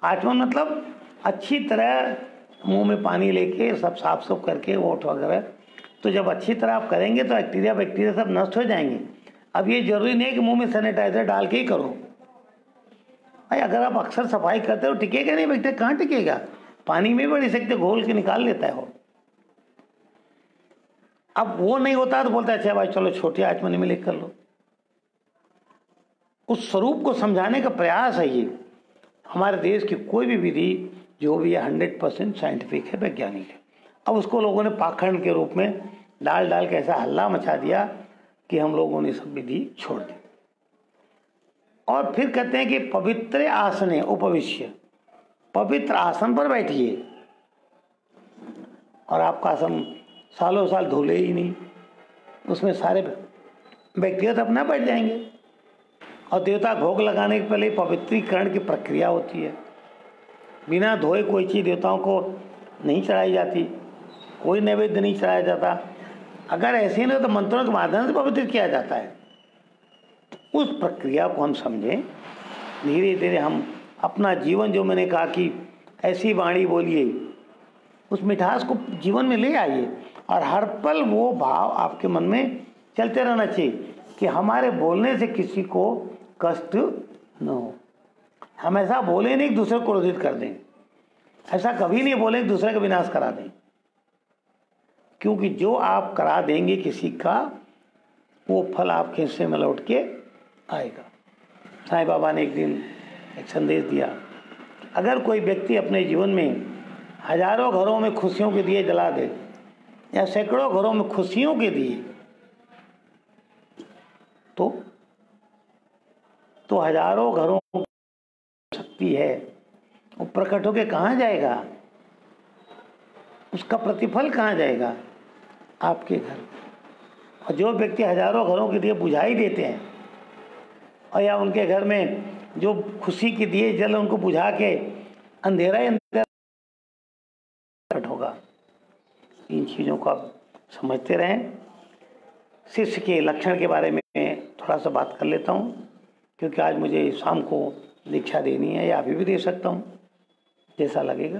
S1: आचमन मतलब अच्छी तरह मुंह में पानी लेके सब साफ सुफ करके ओठ वगैरह। तो जब अच्छी तरह आप करेंगे तो बैक्टीरिया सब नष्ट हो जाएंगे। अब ये जरूरी नहीं है कि मुंह में सैनिटाइजर डाल के ही करो भाई। अगर आप अक्सर सफाई करते हो टिकेगा नहीं बैक्टीरिया, कहाँ टिकेगा? पानी में बड़ी सकते घोल के निकाल लेता है वो। अब वो नहीं होता तो बोलता है अच्छा भाई चलो छोटी आचमनी में लिख कर लो। उस स्वरूप को समझाने का प्रयास है ये। हमारे देश की कोई भी विधि जो भी है 100% साइंटिफिक है, वैज्ञानिक है। अब उसको लोगों ने पाखंड के रूप में डाल के ऐसा हल्ला मचा दिया कि हम लोगों ने सब विधि छोड़ दी। और फिर कहते हैं कि पवित्र आसने उपविश्य, पवित्र आसन पर बैठिए। और आपका आसन सालों साल धुले ही नहीं, उसमें सारे व्यक्तिगत अपना बैठ जाएंगे। और देवता भोग लगाने के पहले पवित्रीकरण की प्रक्रिया होती है। बिना धोए कोई चीज़ देवताओं को नहीं चढ़ाई जाती, कोई नैवेद्य नहीं चढ़ाया जाता। अगर ऐसे ही नहीं तो मंत्रों के माध्यम से पवित्र किया जाता है। तो उस प्रक्रिया को हम समझें, धीरे धीरे हम अपना जीवन, जो मैंने कहा कि ऐसी वाणी बोलिए, उस मिठास को जीवन में ले आइए। और हर पल वो भाव आपके मन में चलते रहना चाहिए कि हमारे बोलने से किसी को कष्ट न हो। हम ऐसा बोले नहीं कि दूसरे को क्रोधित कर दें, ऐसा कभी नहीं बोले कि दूसरे का विनाश करा दें। क्योंकि जो आप करा देंगे किसी का, वो फल आपके हिस्से में लौट के आएगा। साईं बाबा ने एक दिन एक संदेश दिया, अगर कोई व्यक्ति अपने जीवन में हजारों घरों में खुशियों के दिए जला दे या सैकड़ों घरों में खुशियों के दिए, तो हजारों घरों की शक्ति है, वो प्रकट होके कहाँ जाएगा? उसका प्रतिफल कहाँ जाएगा? आपके घर। और जो व्यक्ति हजारों घरों के दिए बुझा ही देते हैं, और या उनके घर में जो खुशी के दिए जल उनको बुझा के अंधेरा ही अंधेरा होगा। इन चीज़ों को आप समझते रहें। शिष्य के लक्षण के बारे में थोड़ा सा बात कर लेता हूँ, क्योंकि आज मुझे शाम को दीक्षा देनी है, या अभी भी दे सकता हूँ, जैसा लगेगा।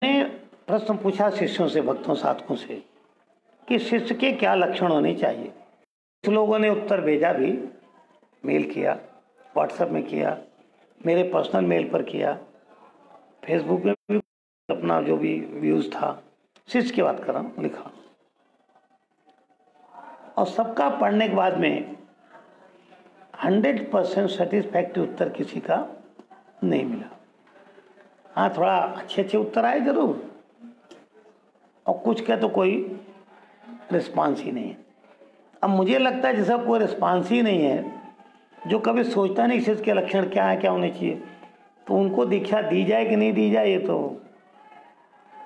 S1: मैंने प्रश्न पूछा शिष्यों से, भक्तों साधकों से, कि शिष्य के क्या लक्षण होने चाहिए। कुछ लोगों ने उत्तर भेजा भी, मेल किया, व्हाट्सएप में किया, मेरे पर्सनल मेल पर किया, फेसबुक में भी अपना जो भी व्यूज़ था, शिष्य की बात कर रहा हूँ, लिखा। और सबका पढ़ने के बाद में 100% सेटिस्फैक्ट्री उत्तर किसी का नहीं मिला। हाँ, थोड़ा अच्छे उत्तर आए जरूर, और कुछ का तो कोई रिस्पांस ही नहीं है। अब मुझे लगता है जैसा कोई रिस्पांस ही नहीं है, जो कभी सोचता नहीं शिष्य के लक्षण क्या है, क्या होने चाहिए, तो उनको दीक्षा दी जाए कि नहीं दी जाए, ये तो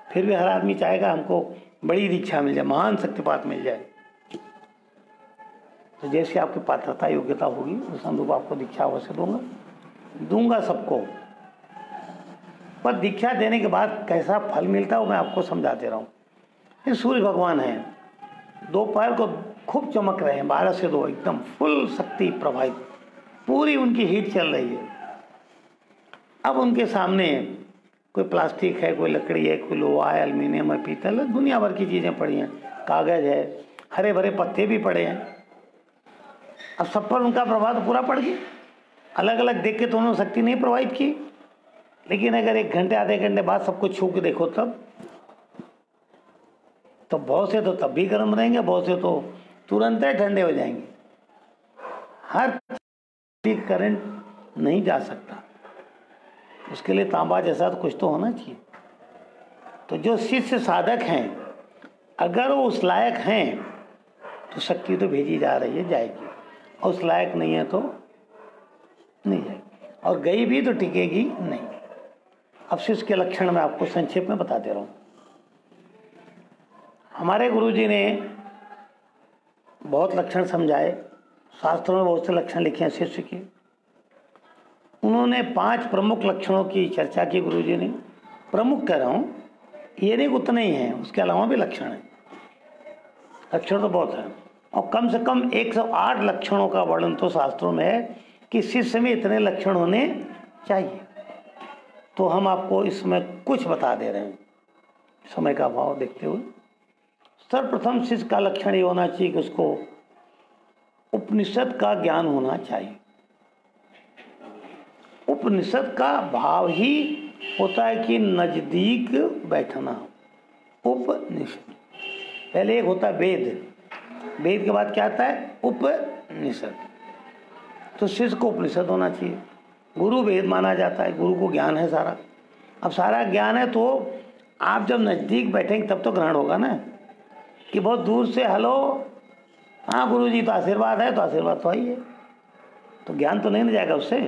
S1: फिर भी हर आदमी चाहेगा हमको बड़ी दीक्षा मिल जाए, महान शक्तिपात मिल जाए। तो जैसे आपकी पात्रता योग्यता होगी उस अनुरूप आपको दीक्षा अवश्य दूंगा सबको। पर दीक्षा देने के बाद कैसा फल मिलता है वो मैं आपको समझा दे रहा हूँ। ये सूर्य भगवान हैं, दोपहर को खूब चमक रहे हैं, 12 से 2 एकदम फुल शक्ति प्रभावित, पूरी उनकी हीट चल रही है। अब उनके सामने कोई प्लास्टिक है, कोई लकड़ी है, कोई लोहा है, एल्युमिनियम है, पीतल है, दुनिया भर की चीज़ें पड़ी हैं, कागज है, हरे भरे पत्ते भी पड़े हैं। अब सब पर उनका प्रभाव तो पूरा पड़ गया। अलग अलग देख के तो उन्होंने शक्ति नहीं प्रभावित की, लेकिन अगर 1 घंटे आधे घंटे बाद सबको छू के देखो तब तो बहुत से तो तब भी गर्म रहेंगे, बहुत से तो तुरंत ही ठंडे हो जाएंगे। हर करंट नहीं जा सकता, उसके लिए तांबा जैसा तो कुछ तो होना चाहिए। तो जो शिष्य साधक हैं, अगर वो उस लायक हैं तो शक्ति तो भेजी जा रही है, जाएगी, और उस लायक नहीं है तो नहीं जाएगी, और गई भी तो टिकेगी नहीं। अब शिष्य के लक्षण मैं आपको संक्षेप में बता दे रहा हूँ। हमारे गुरुजी ने बहुत लक्षण समझाए, शास्त्रों में बहुत से लक्षण लिखे हैं शिष्य के। उन्होंने 5 प्रमुख लक्षणों की चर्चा की गुरुजी ने। प्रमुख कह रहा हूँ, ये नहीं उतने ही हैं, उसके अलावा भी लक्षण हैं। लक्षण तो बहुत हैं, और कम से कम 108 लक्षणों का वर्णन तो शास्त्रों में है कि शिष्य में इतने लक्षण होने चाहिए। तो हम आपको इसमें कुछ बता दे रहे हैं समय का अभाव देखते हुए। सर्वप्रथम शिष्य का लक्षण ये होना चाहिए कि उसको उपनिषद का ज्ञान होना चाहिए। उपनिषद का भाव ही होता है कि नजदीक बैठना। उपनिषद पहले एक होता है वेद, वेद के बाद क्या आता है उपनिषद। तो शिष्य को उपनिषद होना चाहिए। गुरु वेद माना जाता है, गुरु को ज्ञान है सारा। अब सारा ज्ञान है तो आप जब नजदीक बैठेंगे तब तो ग्रहण होगा ना, कि बहुत दूर से हेलो हाँ गुरु जी तो आशीर्वाद है, तो आशीर्वाद तो ही है, तो ज्ञान तो नहीं ना जाएगा उससे।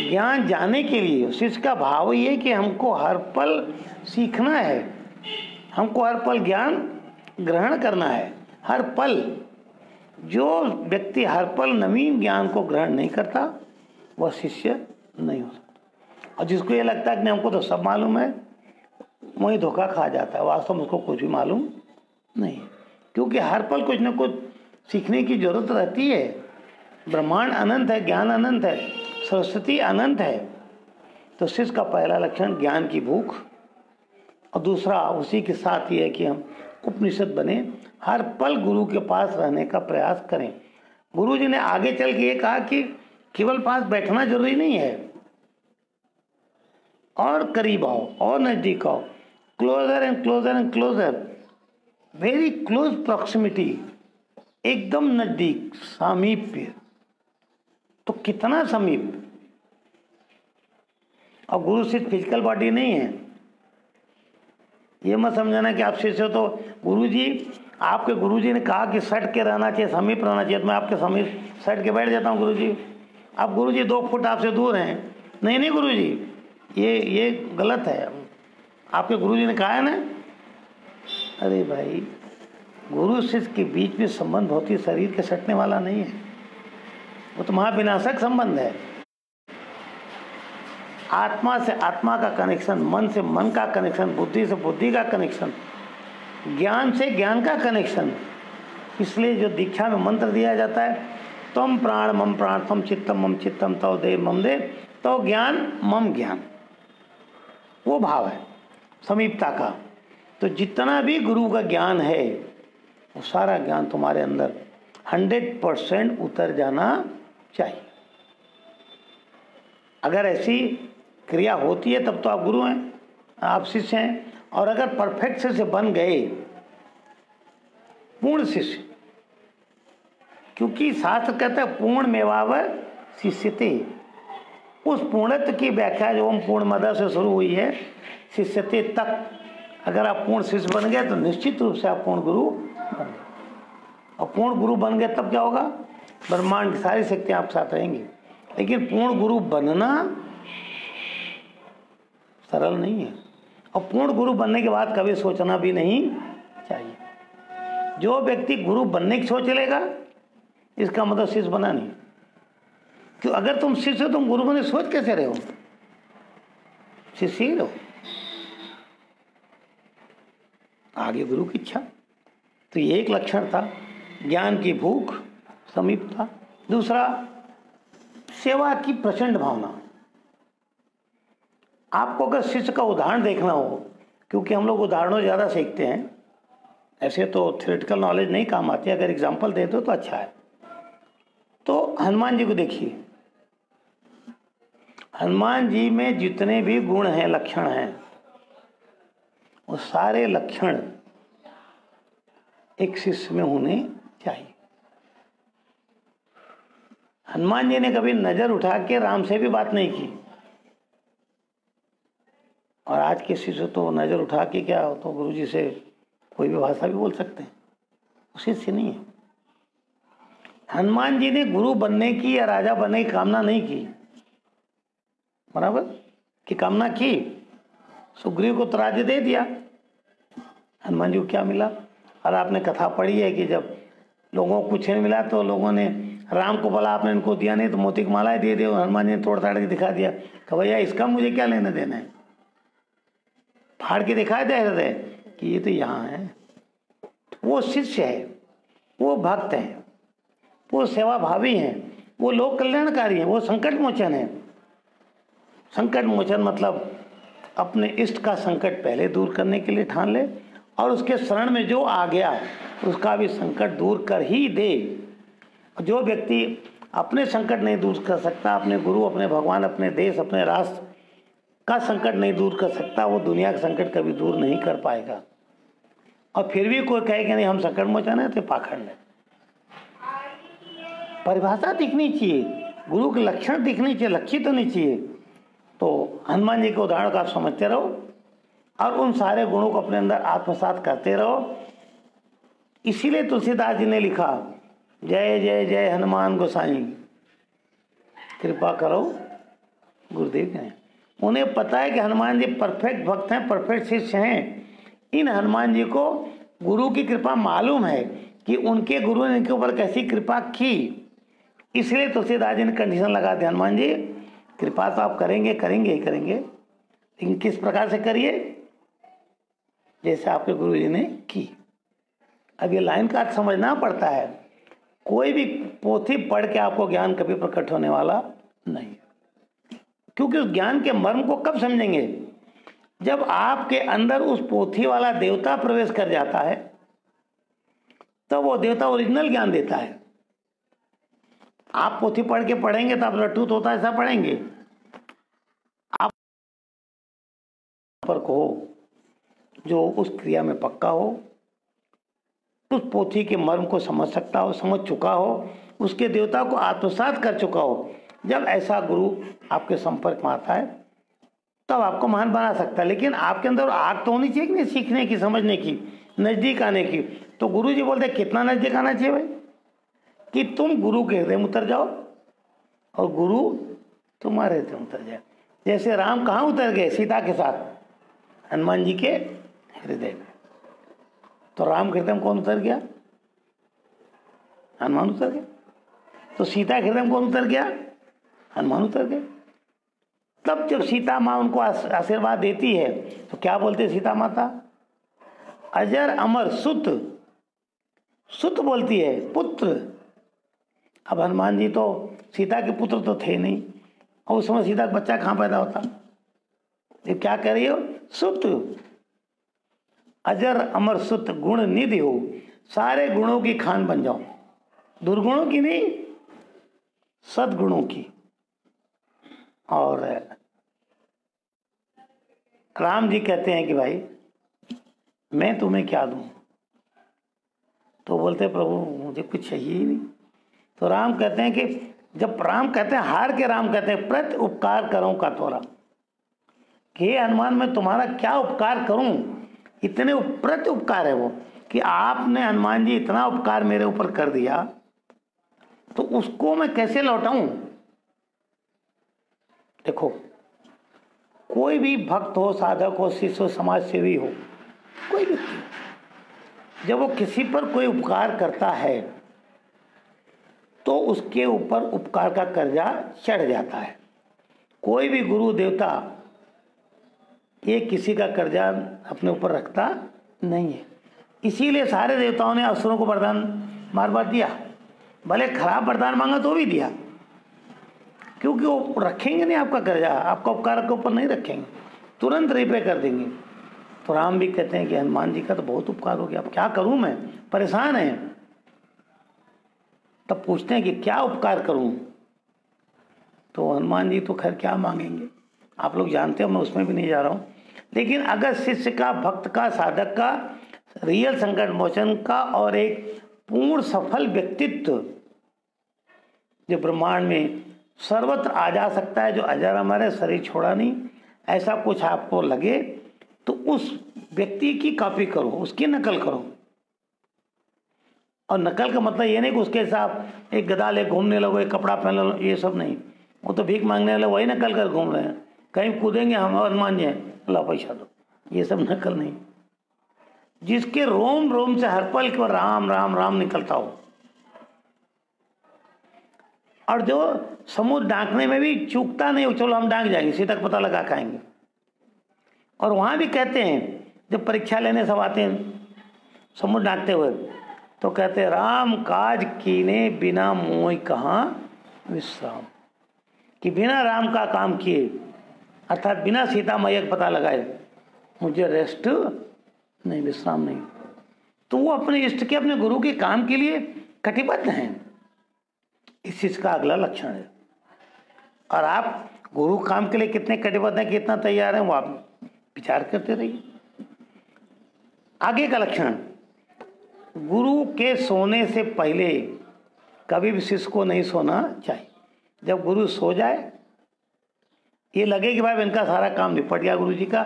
S1: ज्ञान जाने के लिए शिष्य का भाव ये है कि हमको हर पल सीखना है, हमको हर पल ज्ञान ग्रहण करना है। हर पल, जो व्यक्ति हर पल नवीन ज्ञान को ग्रहण नहीं करता वह शिष्य नहीं हो सकता। और जिसको ये लगता है कि नहीं हमको तो सब मालूम है, वही धोखा खा जाता है। वास्तव में उसको कुछ भी मालूम नहीं, क्योंकि हर पल कुछ न कुछ सीखने की जरूरत रहती है। ब्रह्मांड अनंत है, ज्ञान अनंत है, सरस्वती अनंत है। तो शिष्य का पहला लक्षण ज्ञान की भूख, और दूसरा उसी के साथ ये है कि हम उपनिषद बने, हर पल गुरु के पास रहने का प्रयास करें। गुरु जी ने आगे चल के ये कहा कि केवल पास बैठना जरूरी नहीं है, और करीब आओ और नजदीक आओ, closer and closer and closer, very close proximity, एकदम नजदीक, सामीप्य। तो कितना समीप। और गुरु सिर्फ फिजिकल बॉडी नहीं है, ये मत समझाना कि आप शिष्य हो तो गुरुजी, आपके गुरुजी ने कहा कि सट के रहना चाहिए, समीप रहना चाहिए, तो मैं आपके समीप सट के बैठ जाता हूँ गुरुजी। अब गुरुजी 2 फुट आपसे दूर हैं, नहीं गुरुजी ये गलत है, आपके गुरुजी ने कहा है ना। अरे भाई, गुरु शिष्य के बीच में संबंध भौतिक शरीर के सटने वाला नहीं है, वो तो महाविनाशक संबंध है। आत्मा से आत्मा का कनेक्शन, मन से मन का कनेक्शन, बुद्धि से बुद्धि का कनेक्शन, ज्ञान से ज्ञान का कनेक्शन। इसलिए जो दीक्षा में मंत्र दिया जाता है, तम प्राण मम प्राण, तम चित्तम मम चित्तम, तव देव मम देव, तव ज्ञान मम ज्ञान, वो भाव है समीपता का। तो जितना भी गुरु का ज्ञान है वो सारा ज्ञान तुम्हारे अंदर 100% उतर जाना चाहिए। अगर ऐसी क्रिया होती है तब तो आप गुरु हैं, आप शिष्य हैं। और अगर परफेक्ट शिष्य बन गए, पूर्ण शिष्य, क्योंकि शास्त्र कहता है पूर्ण मेवाव शिष्यते, उस पूर्णत्व की व्याख्या जो हम पूर्ण मद से शुरू हुई है शिष्यते तक, अगर आप पूर्ण शिष्य बन गए तो निश्चित रूप से आप पूर्ण गुरु बन गए। और पूर्ण गुरु बन गए तब क्या होगा? ब्रह्मांड की सारी शक्तियां आपके साथ रहेंगी। लेकिन पूर्ण गुरु बनना सरल नहीं है, और पूर्ण गुरु बनने के बाद कभी सोचना भी नहीं चाहिए। जो व्यक्ति गुरु बनने की सोच लेगा, इसका मतलब शिष्य बना नहीं। क्यों? अगर तुम शिष्य हो, तुम गुरु बने सोच कैसे रहे हो? शिष्य ही रहो, आगे गुरु की इच्छा। तो ये एक लक्षण था, ज्ञान की भूख, समीपता। दूसरा, सेवा की प्रचंड भावना। आपको अगर शिष्य का उदाहरण देखना हो, क्योंकि हम लोग उदाहरणों ज़्यादा सीखते हैं, ऐसे तो थ्योरेटिकल नॉलेज नहीं काम आती, अगर एग्जाम्पल दे दो तो अच्छा है। तो हनुमान जी को देखिए, हनुमान जी में जितने भी गुण हैं, लक्षण हैं, वो सारे लक्षण एक शिष्य में होने चाहिए। हनुमान जी ने कभी नजर उठा के राम से भी बात नहीं की, और आज के शिष्य तो नजर उठा के क्या, तो गुरु जी से कोई भी भाषा भी बोल सकते हैं, शिष्य नहीं है। हनुमान जी ने गुरु बनने की या राजा बनने की कामना नहीं की, बराबर की कामना की, सुग्रीव को तो राज्य दे दिया। हनुमान जी को क्या मिला? और आपने कथा पढ़ी है कि जब लोगों को कुछ नहीं मिला तो लोगों ने राम को बोला आपने इनको दिया नहीं तो मोती की मालाएं दे दिया। हनुमान जी ने तोड़ ताड़ के दिखा दिया कि भैया इसका मुझे क्या लेना देना है, फाड़ के दिखा दे हृदय कि ये तो यहाँ है। वो शिष्य है, वो भक्त है, वो सेवा भावी हैं, वो लोक कल्याणकारी हैं, वो संकट मोचन है। संकट मोचन मतलब अपने इष्ट का संकट पहले दूर करने के लिए ठान ले, और उसके शरण में जो आ गया उसका भी संकट दूर कर ही दे। जो व्यक्ति अपने संकट नहीं दूर कर सकता, अपने गुरु, अपने भगवान, अपने देश, अपने राष्ट्र का संकट नहीं दूर कर सकता, वो दुनिया का संकट कभी दूर नहीं कर पाएगा। और फिर भी कोई कहे कि नहीं हम संकट मोचन है, तो पाखंड है। परिभाषा दिखनी चाहिए, गुरु के लक्षण दिखनी चाहिए, लक्षित होनी चाहिए। तो हनुमान जी के उदाहरण को आप समझते रहो और उन सारे गुणों को अपने अंदर आत्मसात करते रहो। इसीलिए तुलसीदास जी ने लिखा, जय जय जय हनुमान गोसाई, कृपा करो गुरुदेव ने। उन्हें पता है कि हनुमान जी परफेक्ट भक्त हैं, परफेक्ट शिष्य हैं। इन हनुमान जी को गुरु की कृपा मालूम है कि उनके गुरु ने इनके ऊपर कैसी कृपा की। इसलिए तुलसीदास जी ने कंडीशन लगा दी, हनुमान जी कृपा तो आप करेंगे, करेंगे ही करेंगे, लेकिन किस प्रकार से करिए? जैसे आपके गुरु जी ने की। अब ये लाइन का अर्थ समझना पड़ता है। कोई भी पोथी पढ़ के आपको ज्ञान कभी प्रकट होने वाला नहीं, क्योंकि उस ज्ञान के मर्म को कब समझेंगे? जब आपके अंदर उस पोथी वाला देवता प्रवेश कर जाता है, तो वो देवता ओरिजिनल ज्ञान देता है। आप पोथी पढ़ के पढ़ेंगे तो आप लट्टू तोता ऐसा पढ़ेंगे। आप पर को जो उस क्रिया में पक्का हो, उस पोथी के मर्म को समझ सकता हो, समझ चुका हो, उसके देवता को आत्मसात कर चुका हो, जब ऐसा गुरु आपके संपर्क में आता है तब आपको महान बना सकता है। लेकिन आपके अंदर आग तो होनी चाहिए कि नहीं, सीखने की, समझने की, नजदीक आने की। तो गुरु जी बोलते कितना नजदीक आना चाहिए भाई, कि तुम गुरु के हृदय में उतर जाओ और गुरु तुम्हारे हृदय में उतर जाए। जैसे राम कहाँ उतर गए? सीता के साथ हनुमान जी के हृदय में। तो राम के हृदय में कौन उतर गया? हनुमान उतर गया। तो सीता के हृदय में कौन उतर गया? हनुमान उतर गए। तब जब सीता माँ उनको आशीर्वाद देती है तो क्या बोलते सीता माता? अजर अमर सुत, सुत बोलती है, पुत्र। अब हनुमान जी तो सीता के पुत्र तो थे नहीं, और उस समय सीता का बच्चा कहाँ पैदा होता? ये क्या कह रही हो? सुत, अजर अमर सुत, गुण निधि हो, सारे गुणों की खान बन जाओ, दुर्गुणों की नहीं, सद्गुणों की। और राम जी कहते हैं कि भाई मैं तुम्हें क्या दूं? तो बोलते प्रभु मुझे कुछ चाहिए ही नहीं। तो राम कहते हैं कि जब राम कहते हैं हार के राम कहते हैं प्रति उपकार करूं का तोरा, कि हे हनुमान मैं तुम्हारा क्या उपकार करूं? इतने प्रति उपकार है वो कि आपने हनुमान जी इतना उपकार मेरे ऊपर कर दिया, तो उसको मैं कैसे लौटाऊं? देखो कोई भी भक्त हो, साधक हो, शिष्य हो, समाज सेवी हो, कोई भी, जब वो किसी पर कोई उपकार करता है तो उसके ऊपर उपकार का कर्जा चढ़ जाता है। कोई भी गुरु देवता ये किसी का कर्जा अपने ऊपर रखता नहीं है। इसीलिए सारे देवताओं ने असुरों को वरदान बार बार दिया, भले खराब वरदान मांगा तो भी दिया, क्योंकि वो रखेंगे नहीं आपका कर्जा, आपका उपकार के ऊपर नहीं रखेंगे, तुरंत रिपे कर देंगे। तो राम भी कहते हैं कि हनुमान जी का तो बहुत उपकार हो गया, अब क्या करूं, मैं परेशान है। तब पूछते हैं कि क्या उपकार करूं? तो हनुमान जी तो खैर क्या मांगेंगे, आप लोग जानते हो, मैं उसमें भी नहीं जा रहा हूं। लेकिन अगर शिष्य का, भक्त का, साधक का रियल संकट मोचन का और एक पूर्ण सफल व्यक्तित्व जो ब्रह्मांड में सर्वत्र आ जा सकता है, जो अजर अमर है, शरीर छोड़ा नहीं, ऐसा कुछ आपको लगे तो उस व्यक्ति की कॉपी करो, उसकी नकल करो। और नकल का मतलब ये नहीं कि उसके साथ एक गदा ले घूमने लगो, एक कपड़ा पहन लो, ये सब नहीं। वो तो भीख मांगने वाले वही नकल कर घूम रहे हैं, कहीं कूदेंगे हम हनुमान जी अल्लाह पैसा दो, ये सब नकल नहीं। जिसके रोम रोम से हर पल को राम राम राम निकलता हो, और जो समुद्र डांकने में भी चूकता नहीं हो, चलो हम डांक जाएंगे, सीधा पता लगा खाएंगे। और वहां भी कहते हैं जब परीक्षा लेने सब आते हैं समुद्र डांकते हुए, तो कहते हैं राम काज कीने बिना मोह कहाँ विश्राम, कि बिना राम का काम किए अर्थात बिना सीता मैया का पता लगाए मुझे रेस्ट नहीं, विश्राम नहीं। तो वो अपने इष्ट के, अपने गुरु के काम के लिए कटिबद्ध हैं। इस चीज का अगला लक्षण है। और आप गुरु काम के लिए कितने कटिबद्ध हैं, कितना तैयार हैं, वो आप विचार करते रहिए। आगे का लक्षण, गुरु के सोने से पहले कभी भी शिष्य को नहीं सोना चाहिए। जब गुरु सो जाए, ये लगे कि भाई इनका सारा काम निपट गया गुरु जी का,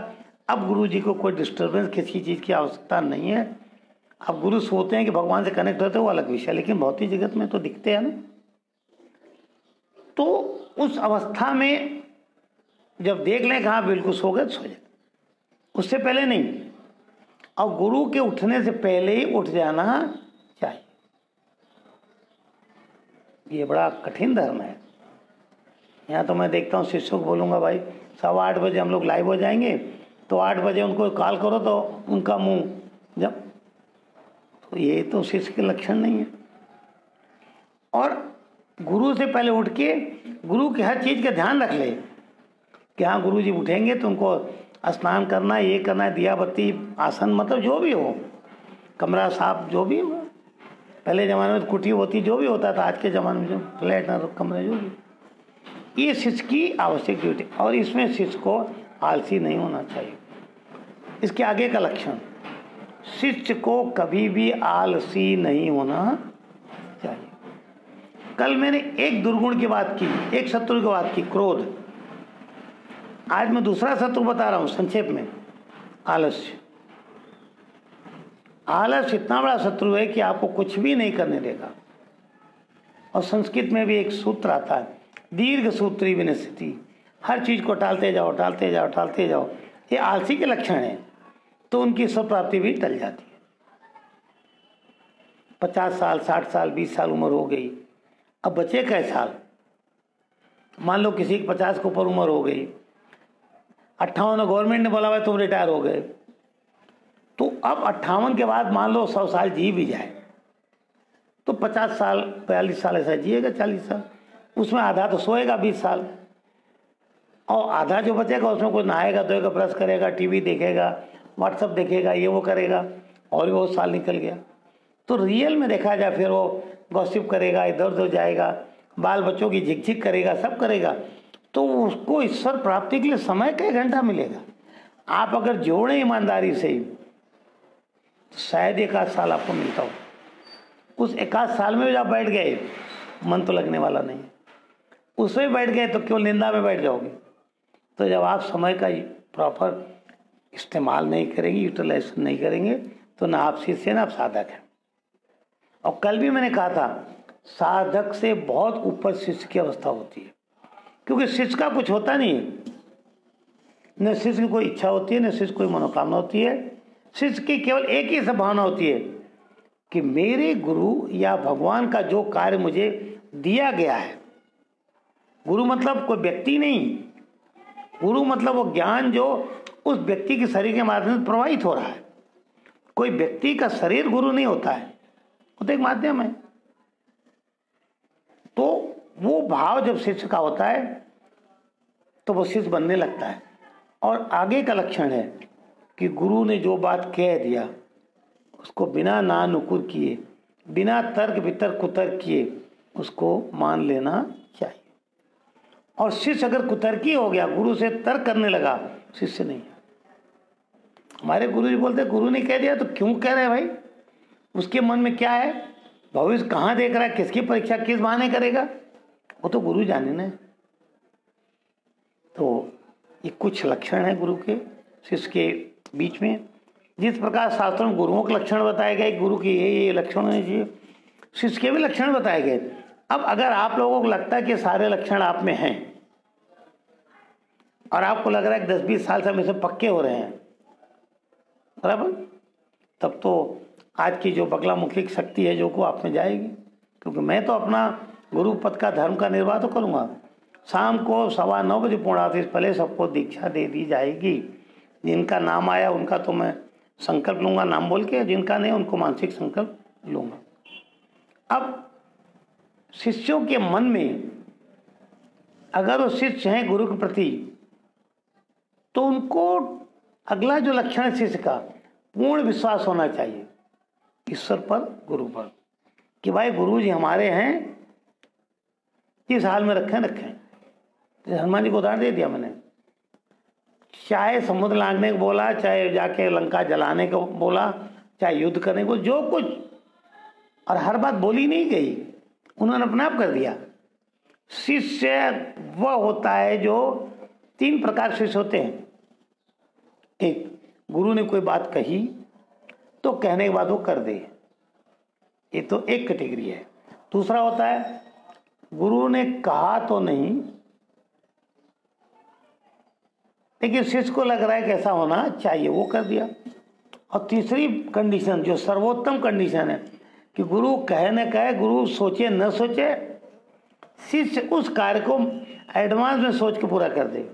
S1: अब गुरु जी को कोई डिस्टर्बेंस किसी चीज़ की आवश्यकता नहीं है। अब गुरु सोते हैं कि भगवान से कनेक्ट होते हैं वो अलग विषय, लेकिन भौतिक जगत में तो दिखते हैं ना। तो उस अवस्था में जब देख लें कि हाँ बिल्कुल सो गए तो सो जाए, उससे पहले नहीं। और गुरु के उठने से पहले ही उठ जाना चाहिए। ये बड़ा कठिन धर्म है। यहाँ तो मैं देखता हूँ शिष्यों को बोलूँगा भाई 8:15 बजे हम लोग लाइव हो जाएंगे, तो 8 बजे उनको कॉल करो तो उनका मुंह जब, तो ये तो शिष्य के लक्षण नहीं है। और गुरु से पहले उठ के गुरु की हर चीज़ का ध्यान रख ले कि हाँ गुरु जी उठेंगे तो उनको स्नान करना, ये करना है, दिया बत्ती, आसन, मतलब जो भी हो, कमरा साफ, जो भी हो। पहले ज़माने में कुटी होती, जो भी होता था, आज के ज़माने में जो फ्लैट कमरे, जो भी, ये शिष्य की आवश्यक ड्यूटी। और इसमें शिष्य को आलसी नहीं होना चाहिए। इसके आगे का लक्षण, शिष्य को कभी भी आलसी नहीं होना चाहिए। कल मैंने एक दुर्गुण की बात की, एक शत्रु की बात की, क्रोध। आज मैं दूसरा शत्रु बता रहा हूं संक्षेप में, आलस्य। आलस्य इतना बड़ा शत्रु है कि आपको कुछ भी नहीं करने देगा। और संस्कृत में भी एक सूत्र आता है, दीर्घ सूत्री विनश्यति, हर चीज को टालते जाओ, टालते जाओ, टालते जाओ। ये आलसी के लक्षण है, तो उनकी सब प्राप्ति भी टल जाती है। 50 साल, 60 साल, 20 साल उम्र हो गई, अब बचे कई साल? मान लो किसी की 50 के ऊपर उम्र हो गई, 58 गवर्नमेंट ने बोला भाई तुम रिटायर हो गए, तो अब 58 के बाद मान लो 100 साल जी भी जाए, तो 50 साल, 42 साल ऐसा जिएगा, 40 साल, उसमें आधा तो सोएगा 20 साल, और आधा जो बचेगा उसमें कुछ नहाएगा, धोएगा, ब्रश करेगा, टीवी देखेगा, व्हाट्सअप देखेगा, ये वो करेगा, और भी बहुत साल निकल गया। तो रियल में देखा जाए फिर वो गॉसिप करेगा, इधर उधर जाएगा, बाल बच्चों की झिकझिक करेगा, सब करेगा, तो उसको ईश्वर प्राप्ति के लिए समय का 1 घंटा मिलेगा। आप अगर जोड़ें ईमानदारी से तो शायद 1 आध साल आपको मिलता हो। उस 1 आध साल में भी आप बैठ गए, मन तो लगने वाला नहीं। उसमें बैठ गए तो केवल निंदा में बैठ जाओगे। तो जब आप समय का प्रॉपर इस्तेमाल नहीं करेंगे, यूटिलाइजेशन नहीं करेंगे, तो ना आप शिष्य ना आप साधक हैं। और कल भी मैंने कहा था, साधक से बहुत ऊपर शिष्य की अवस्था होती है, क्योंकि शिष्य का कुछ होता नहीं है। न शिष्य की कोई इच्छा होती है, न शिष्य कोई मनोकामना होती है। शिष्य की केवल एक ही भावना होती है कि मेरे गुरु या भगवान का जो कार्य मुझे दिया गया है, गुरु मतलब कोई व्यक्ति नहीं, गुरु मतलब वो ज्ञान जो उस व्यक्ति के शरीर के माध्यम से प्रवाहित हो रहा है। कोई व्यक्ति का शरीर गुरु नहीं होता है, वो तो एक माध्यम है। तो वो भाव जब शिष्य का होता है तो वो शिष्य बनने लगता है। और आगे का लक्षण है कि गुरु ने जो बात कह दिया उसको बिना ना नुकुर किए, बिना तर्क वितर्क कुतर्क किए उसको मान लेना चाहिए। और शिष्य अगर कुतर्की हो गया, गुरु से तर्क करने लगा, शिष्य नहीं है। हमारे गुरु जी बोलते गुरु ने कह दिया तो क्यों कह रहे हैं भाई, उसके मन में क्या है, भविष्य कहाँ देख रहा है, किसकी परीक्षा किस बहाने करेगा, वो तो गुरु जाने ना। तो ये कुछ लक्षण है गुरु के शिष्य के बीच में। जिस प्रकार शास्त्रों में गुरुओं के लक्षण बताए गए, गुरु के ये लक्षण होने चाहिए, शिष्य के भी लक्षण बताए गए। अब अगर आप लोगों को लगता है कि सारे लक्षण आप में हैं और आपको लग रहा है कि 10-20 साल से हम इसे पक्के हो रहे हैं, बराबर, तब तो आज की जो बगलामुखी शक्ति है जो को आप में जाएगी। क्योंकि मैं तो अपना गुरु पद का धर्म का निर्वाह तो करूँगा। शाम को 9:15 बजे पूर्णाहुति से पहले सबको दीक्षा दे दी जाएगी। जिनका नाम आया उनका तो मैं संकल्प लूँगा नाम बोल के, जिनका नहीं उनको मानसिक संकल्प लूँगा। अब शिष्यों के मन में अगर वो शिष्य हैं गुरु के प्रति, तो उनको अगला जो लक्षण है शिष्य का, पूर्ण विश्वास होना चाहिए ईश्वर पर, गुरु पर, कि भाई गुरु जी हमारे हैं, जिस हाल में रखें। जैसे हनुमान जी को उदाहरण दे दिया मैंने, चाहे समुद्र लांघने को बोला, चाहे जाके लंका जलाने को बोला, चाहे युद्ध करने को, जो कुछ, और हर बात बोली नहीं गई, उन्होंने अपने आप कर दिया। शिष्य वह होता है जो 3 प्रकार शिष्य होते हैं। एक, गुरु ने कोई बात कही तो कहने के बाद वो कर दे, ये तो एक कैटेगरी है। दूसरा होता है गुरु ने कहा तो नहीं, लेकिन शिष्य को लग रहा है कि ऐसा होना चाहिए, वो कर दिया। और तीसरी कंडीशन जो सर्वोत्तम कंडीशन है कि गुरु कहे न कहे, गुरु सोचे न सोचे, शिष्य उस कार्य को एडवांस में सोच के पूरा कर दे,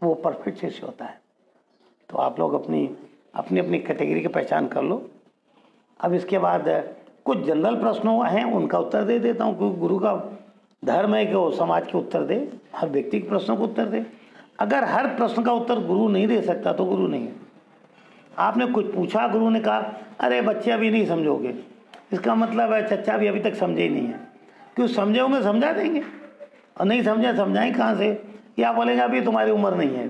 S1: वो परफेक्ट शिष्य होता है। तो आप लोग अपनी अपनी कैटेगरी की पहचान कर लो। अब इसके बाद कुछ जनरल प्रश्न हैं, उनका उत्तर दे देता हूँ, क्योंकि गुरु का धर्म है कि वो समाज के उत्तर दे, हर व्यक्ति के प्रश्नों को उत्तर दे। अगर हर प्रश्न का उत्तर गुरु नहीं दे सकता तो गुरु नहीं है। आपने कुछ पूछा, गुरु ने कहा अरे बच्चे अभी नहीं समझोगे, इसका मतलब है चच्चा भी अभी तक समझे ही नहीं है। क्यों समझे होंगे, समझा देंगे, और नहीं समझे समझाएं कहाँ से, या बोलेंगे अभी तुम्हारी उम्र नहीं है।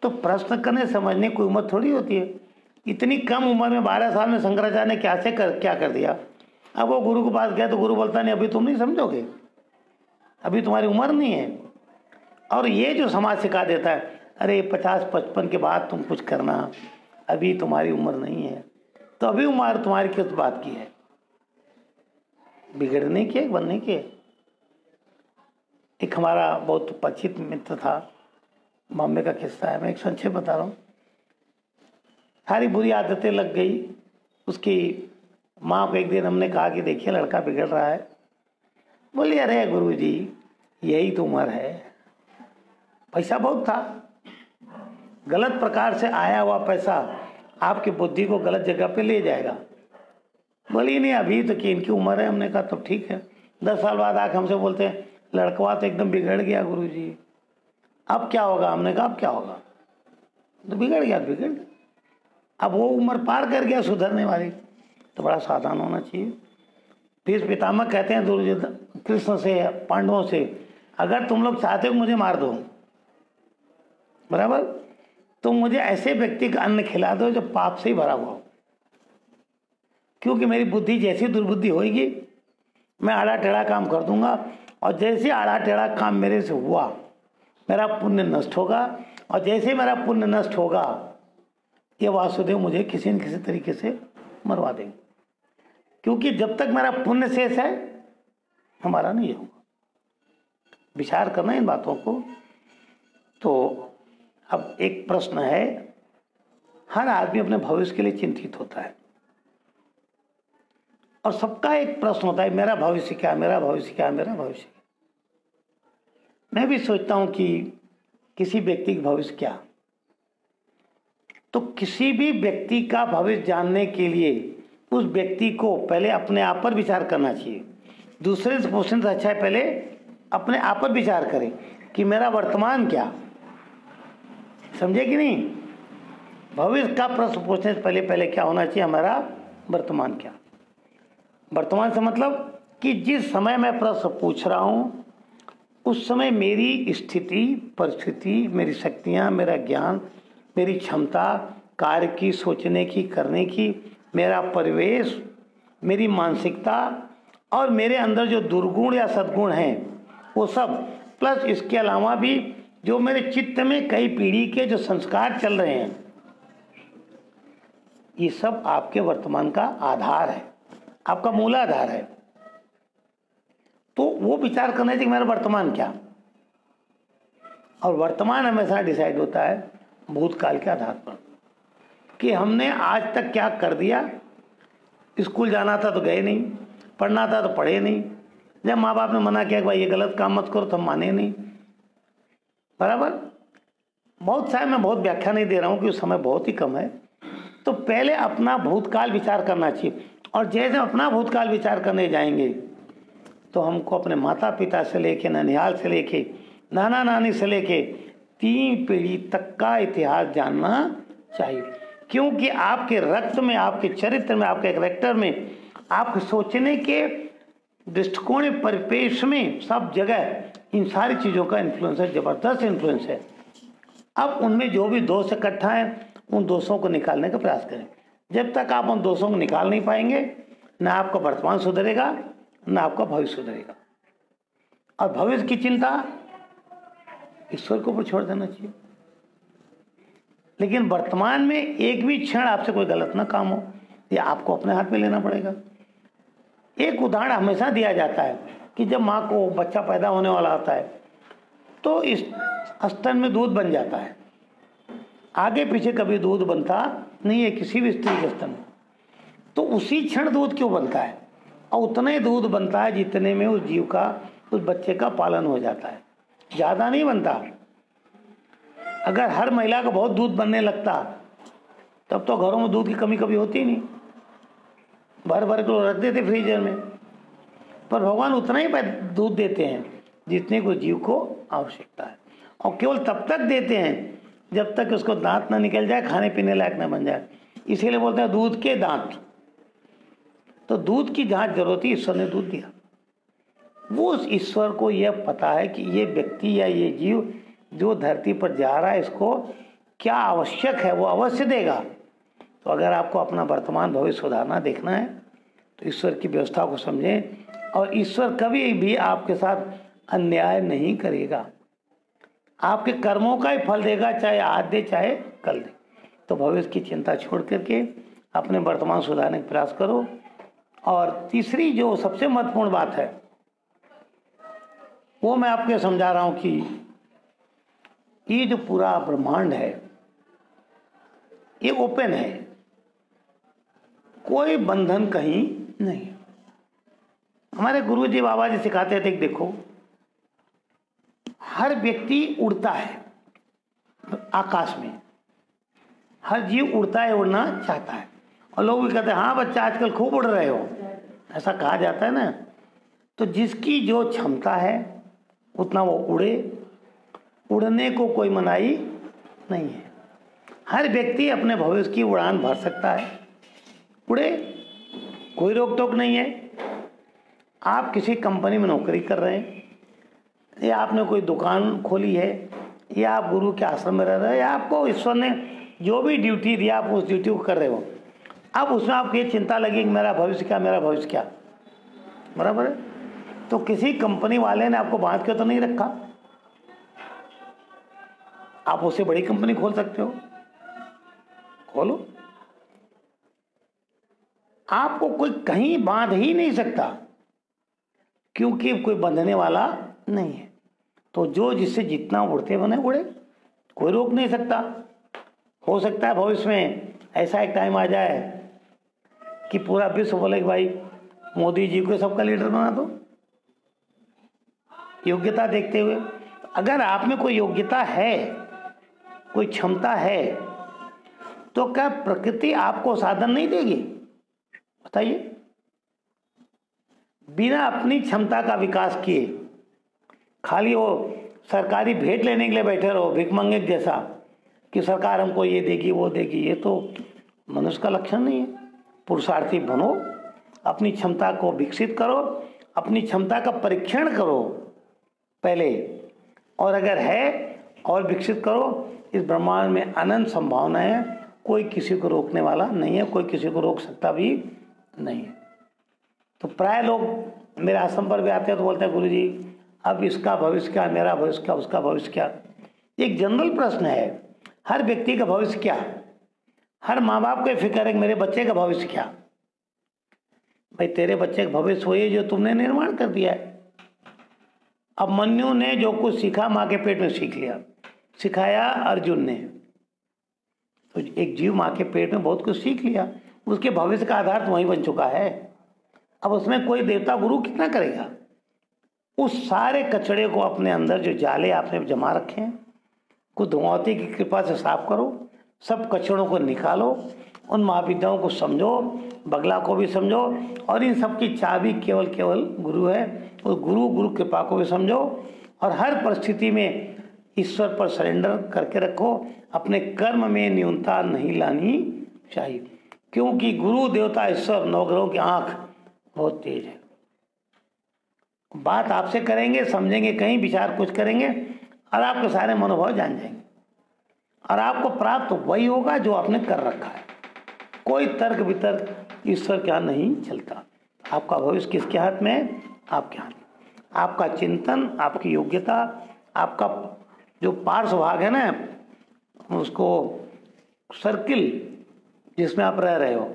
S1: तो प्रश्न करने समझने कोई उम्र थोड़ी होती है। इतनी कम उम्र में 12 साल में शंकराचार्य ने क्या कर दिया। अब वो गुरु के पास गए तो गुरु बोलता नहीं अभी तुम नहीं समझोगे, अभी तुम्हारी उम्र नहीं है। और ये जो समाज सिखा देता है अरे 50-55 के बाद तुम कुछ करना, अभी तुम्हारी उम्र नहीं है, तो अभी उम्र तुम्हारी किस बात की है, बिगड़ने के बनने के। एक हमारा बहुत परिचित मित्र था, बॉम्बे का किस्सा है, मैं एक संक्षेप बता रहा हूँ। सारी बुरी आदतें लग गई। उसकी माँ को एक दिन हमने कहा कि देखिए लड़का बिगड़ रहा है। बोली अरे गुरुजी यही तो उम्र है, पैसा बहुत था, गलत प्रकार से आया हुआ पैसा आपकी बुद्धि को गलत जगह पे ले जाएगा। बोली नहीं अभी तो कि इनकी उम्र है। हमने कहा तो ठीक है। 10 साल बाद आके हमसे बोलते हैं लड़कवा तो एकदम बिगड़ गया गुरुजी, अब क्या होगा। हमने कहा अब क्या होगा, तो बिगड़ गया तो बिगड़ गया, अब वो उम्र पार कर गया सुधरने वाली, तो बड़ा सावधान होना चाहिए। भीष्म पितामह कहते हैं दुर्योधन कृष्ण से, पांडवों से, अगर तुम लोग चाहते हो मुझे मार दो, बराबर, तो मुझे ऐसे व्यक्ति का अन्न खिला दो जो पाप से ही भरा हुआ हो, क्योंकि मेरी बुद्धि जैसी दुर्बुद्धि होगी मैं आड़ा टेढ़ा काम कर दूंगा, और जैसे आड़ा टेढ़ा काम मेरे से हुआ मेरा पुण्य नष्ट होगा, और जैसे मेरा पुण्य नष्ट होगा ये वासुदेव मुझे किसी न किसी तरीके से मरवा देंगे, क्योंकि जब तक मेरा पुण्य शेष है हमारा नहीं होगा। विचार करना इन बातों को। तो अब एक प्रश्न है, हर आदमी अपने भविष्य के लिए चिंतित होता है, और सबका एक प्रश्न होता है, मेरा भविष्य क्या, मेरा भविष्य क्या, मेरा भविष्य क्या। मैं भी सोचता हूं कि किसी व्यक्ति का भविष्य क्या, तो किसी भी व्यक्ति का भविष्य जानने के लिए उस व्यक्ति को पहले अपने आप पर विचार करना चाहिए। दूसरे से पूछने से अच्छा है पहले अपने आप पर विचार करें कि मेरा वर्तमान क्या, समझे कि नहीं। भविष्य का प्रश्न पूछने से पहले क्या होना चाहिए, हमारा वर्तमान क्या। वर्तमान से मतलब कि जिस समय मैं प्रश्न पूछ रहा हूं उस समय मेरी स्थिति परिस्थिति, मेरी शक्तियां, मेरा ज्ञान, मेरी क्षमता कार्य की, सोचने की, करने की, मेरा परिवेश, मेरी मानसिकता और मेरे अंदर जो दुर्गुण या सद्गुण हैं वो सब, प्लस इसके अलावा भी जो मेरे चित्त में कई पीढ़ी के जो संस्कार चल रहे हैं, ये सब आपके वर्तमान का आधार है, आपका मूलाधार है। तो वो विचार करना चाहिए कि मेरा वर्तमान क्या, और वर्तमान हमेशा डिसाइड होता है भूतकाल के आधार पर कि हमने आज तक क्या कर दिया। स्कूल जाना था तो गए नहीं, पढ़ना था तो पढ़े नहीं, जब माँ बाप ने मना किया कि भाई ये गलत काम मत करो तो हम माने नहीं, बराबर। बहुत सारे, मैं बहुत व्याख्या नहीं दे रहा हूँ कि उस समय बहुत ही कम है। तो पहले अपना भूतकाल विचार करना चाहिए, और जैसे अपना भूतकाल विचार करने जाएंगे तो हमको अपने माता पिता से लेके, ननिहाल से लेके, नाना नानी से लेके 3 पीढ़ी तक का इतिहास जानना चाहिए, क्योंकि आपके रक्त में, आपके चरित्र में, आपके कैरेक्टर में, आपके सोचने के दृष्टिकोण, परिपेक्ष में, सब जगह इन सारी चीज़ों का इन्फ्लुएंस है, जबरदस्त इन्फ्लुएंस है। अब उनमें जो भी दोष इकट्ठा है उन दोषों को निकालने का प्रयास करें। जब तक आप उन दोषों को निकाल नहीं पाएंगे ना आपका वर्तमान सुधरेगा ना आपका भविष्य सुधरेगा। और भविष्य की चिंता ईश्वर के ऊपर छोड़ देना चाहिए। लेकिन वर्तमान में एक भी क्षण आपसे कोई गलत ना काम हो, ये आपको अपने हाथ में लेना पड़ेगा। एक उदाहरण हमेशा दिया जाता है कि जब माँ को बच्चा पैदा होने वाला होता है तो इस स्तन में दूध बन जाता है, आगे पीछे कभी दूध बनता नहीं है किसी भी स्त्री के स्तन में। तो उसी क्षण दूध क्यों बनता है, और उतना ही दूध बनता है जितने में उस जीव का, उस बच्चे का पालन हो जाता है, ज़्यादा नहीं बनता। अगर हर महिला को बहुत दूध बनने लगता तब तो घरों में दूध की कमी कभी होती नहीं, भर भर के रख देते फ्रीजर में। पर भगवान उतना ही दूध देते हैं जितने को जीव को आवश्यकता है, और केवल तब तक देते हैं जब तक उसको दांत ना निकल जाए, खाने पीने लायक ना बन जाए। इसीलिए बोलते हैं दूध के दांत। तो दूध की जहाँ जरूरत है ईश्वर ने दूध दिया। वो उस ईश्वर को यह पता है कि ये व्यक्ति या ये जीव जो धरती पर जा रहा है इसको क्या आवश्यक है, वो अवश्य देगा। तो अगर आपको अपना वर्तमान भविष्य सुधारना देखना है तो ईश्वर की व्यवस्था को समझें, और ईश्वर कभी भी आपके साथ अन्याय नहीं करेगा, आपके कर्मों का ही फल देगा, चाहे आज दे चाहे कल दे। तो भविष्य की चिंता छोड़ करके अपने वर्तमान सुधारने का प्रयास करो। और तीसरी जो सबसे महत्वपूर्ण बात है वो मैं आपको समझा रहा हूं कि ये जो पूरा ब्रह्मांड है ये ओपन है, कोई बंधन कहीं नहीं। हमारे गुरुजी बाबा जी सिखाते थे कि देखो हर व्यक्ति उड़ता है आकाश में, हर जीव उड़ता है, उड़ना चाहता है। और लोग भी कहते हैं हाँ बच्चा आजकल खूब उड़ रहे हो, ऐसा कहा जाता है ना। तो जिसकी जो क्षमता है उतना वो उड़े, उड़ने को कोई मनाही नहीं है। हर व्यक्ति अपने भविष्य की उड़ान भर सकता है, उड़े, कोई रोक टोक नहीं है। आप किसी कंपनी में नौकरी कर रहे हैं, या आपने कोई दुकान खोली है, या आप गुरु के आश्रम में रह रहे हैं, या आपको ईश्वर ने जो भी ड्यूटी दिया आप उस ड्यूटी को कर रहे हो, अब उसमें आपको ये चिंता लगी कि मेरा भविष्य क्या, मेरा भविष्य क्या, बराबर है। तो किसी कंपनी वाले ने आपको बांध के तो नहीं रखा, आप उससे बड़ी कंपनी खोल सकते हो, खोलो। आपको कोई कहीं बांध ही नहीं सकता, क्योंकि कोई बंधने वाला नहीं है। तो जो जिससे जितना उड़ते बने उड़े, कोई रोक नहीं सकता। हो सकता है भविष्य में ऐसा एक टाइम आ जाए कि पूरा विश्व बोले कि भाई मोदी जी को सबका लीडर बना दो, योग्यता देखते हुए। अगर आप में कोई योग्यता है, कोई क्षमता है, तो क्या प्रकृति आपको साधन नहीं देगी? बताइए। बिना अपनी क्षमता का विकास किए खाली वो सरकारी भेंट लेने के लिए बैठे रहो भिखमंगे जैसा कि सरकार हमको ये देगी वो देगी, ये तो मनुष्य का लक्षण नहीं है। पुरुषार्थी बनो, अपनी क्षमता को विकसित करो, अपनी क्षमता का परीक्षण करो पहले, और अगर है और विकसित करो। इस ब्रह्मांड में अनंत संभावनाएं हैं, कोई किसी को रोकने वाला नहीं है, कोई किसी को रोक सकता भी नहीं है। तो प्राय लोग मेरे आश्रम पर भी आते हैं तो बोलते हैं गुरु जी अब इसका भविष्य क्या, मेरा भविष्य क्या, उसका भविष्य क्या। एक जनरल प्रश्न है, हर व्यक्ति का भविष्य क्या, हर माँ बाप को फिक्र है कि मेरे बच्चे का भविष्य क्या। भाई तेरे बच्चे का भविष्य वही जो तुमने निर्माण कर दिया है। अब मन्यु ने जो कुछ सीखा माँ के पेट में सीख लिया, सिखाया अर्जुन ने। तो एक जीव माँ के पेट में बहुत कुछ सीख लिया, उसके भविष्य का आधार तो वहीं बन चुका है। अब उसमें कोई देवता गुरु कितना करेगा? उस सारे कचड़े को अपने अंदर जो जाले आपने जमा रखे हैं को धुआवती की कृपा से साफ करो, सब कचड़ों को निकालो, उन महाविद्याओं को समझो, बगला को भी समझो, और इन सब की चाबी केवल केवल गुरु है। उस गुरु कृपा को भी समझो, और हर परिस्थिति में ईश्वर पर सरेंडर करके रखो। अपने कर्म में न्यूनता नहीं लानी चाहिए, क्योंकि गुरु देवता ईश्वर नवग्रहों की आंख बहुत तेज है। बात आपसे करेंगे, समझेंगे कहीं, विचार कुछ करेंगे, और आपके सारे मनोभाव जान जाएंगे, और आपको प्राप्त वही होगा जो आपने कर रखा है। कोई तर्क वितर्क ईश्वर के यहाँ नहीं चलता। आपका भविष्य किसके हाथ में है? आपके हाथ में। आपका चिंतन, आपकी योग्यता, आपका जो पार्श्व भाग है ना, उसको सर्किल जिसमें आप रह रहे हो,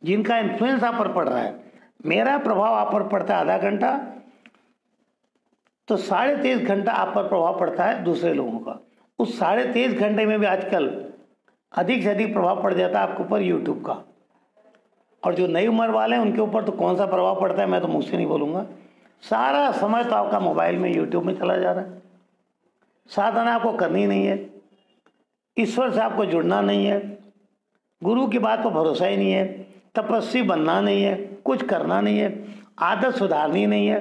S1: जिनका इन्फ्लुएंस आप पर पड़ रहा है। मेरा प्रभाव आप पर पड़ता है आधा घंटा, तो 23.5 घंटा आप पर प्रभाव पड़ता है दूसरे लोगों का। उस 23.5 घंटे में भी आजकल अधिक से अधिक प्रभाव पड़ जाता है आपके ऊपर यूट्यूब का। और जो नई उम्र वाले हैं उनके ऊपर तो कौन सा प्रभाव पड़ता है मैं तो मुझ से नहीं बोलूँगा। सारा समय तो आपका मोबाइल में यूट्यूब में चला जा रहा है। साधना आपको करनी नहीं है, ईश्वर से आपको जुड़ना नहीं है, गुरु की बात पर भरोसा ही नहीं है, तपस्वी बनना नहीं है, कुछ करना नहीं है, आदत सुधारनी नहीं है,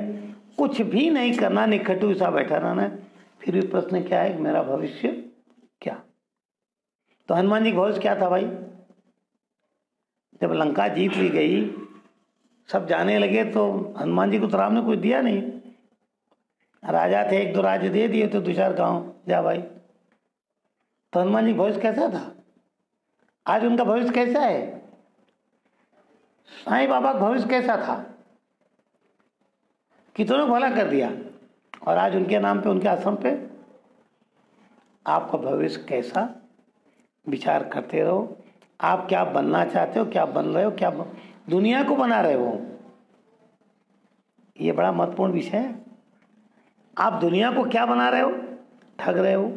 S1: कुछ भी नहीं करना, निखटू सा बैठा रहना है। फिर भी प्रश्न क्या है, मेरा भविष्य क्या? तो हनुमान जी का भविष्य क्या था भाई? जब लंका जीत ली गई, सब जाने लगे, तो हनुमान जी को तो राम ने कुछ दिया नहीं। राजा थे, 1-2 राज्य दे दिए तो 2-4 गांव जा भाई। तो हनुमान जी भविष्य कैसा था? आज उनका भविष्य कैसा है? साईं बाबा का भविष्य कैसा था? कितनों भला कर दिया, और आज उनके नाम पे, उनके आश्रम पे आपका भविष्य कैसा? विचार करते रहो। आप क्या बनना चाहते हो, क्या बन रहे हो, क्या दुनिया को बना रहे हो, ये बड़ा महत्वपूर्ण विषय है। आप दुनिया को क्या बना रहे हो? ठग रहे हो।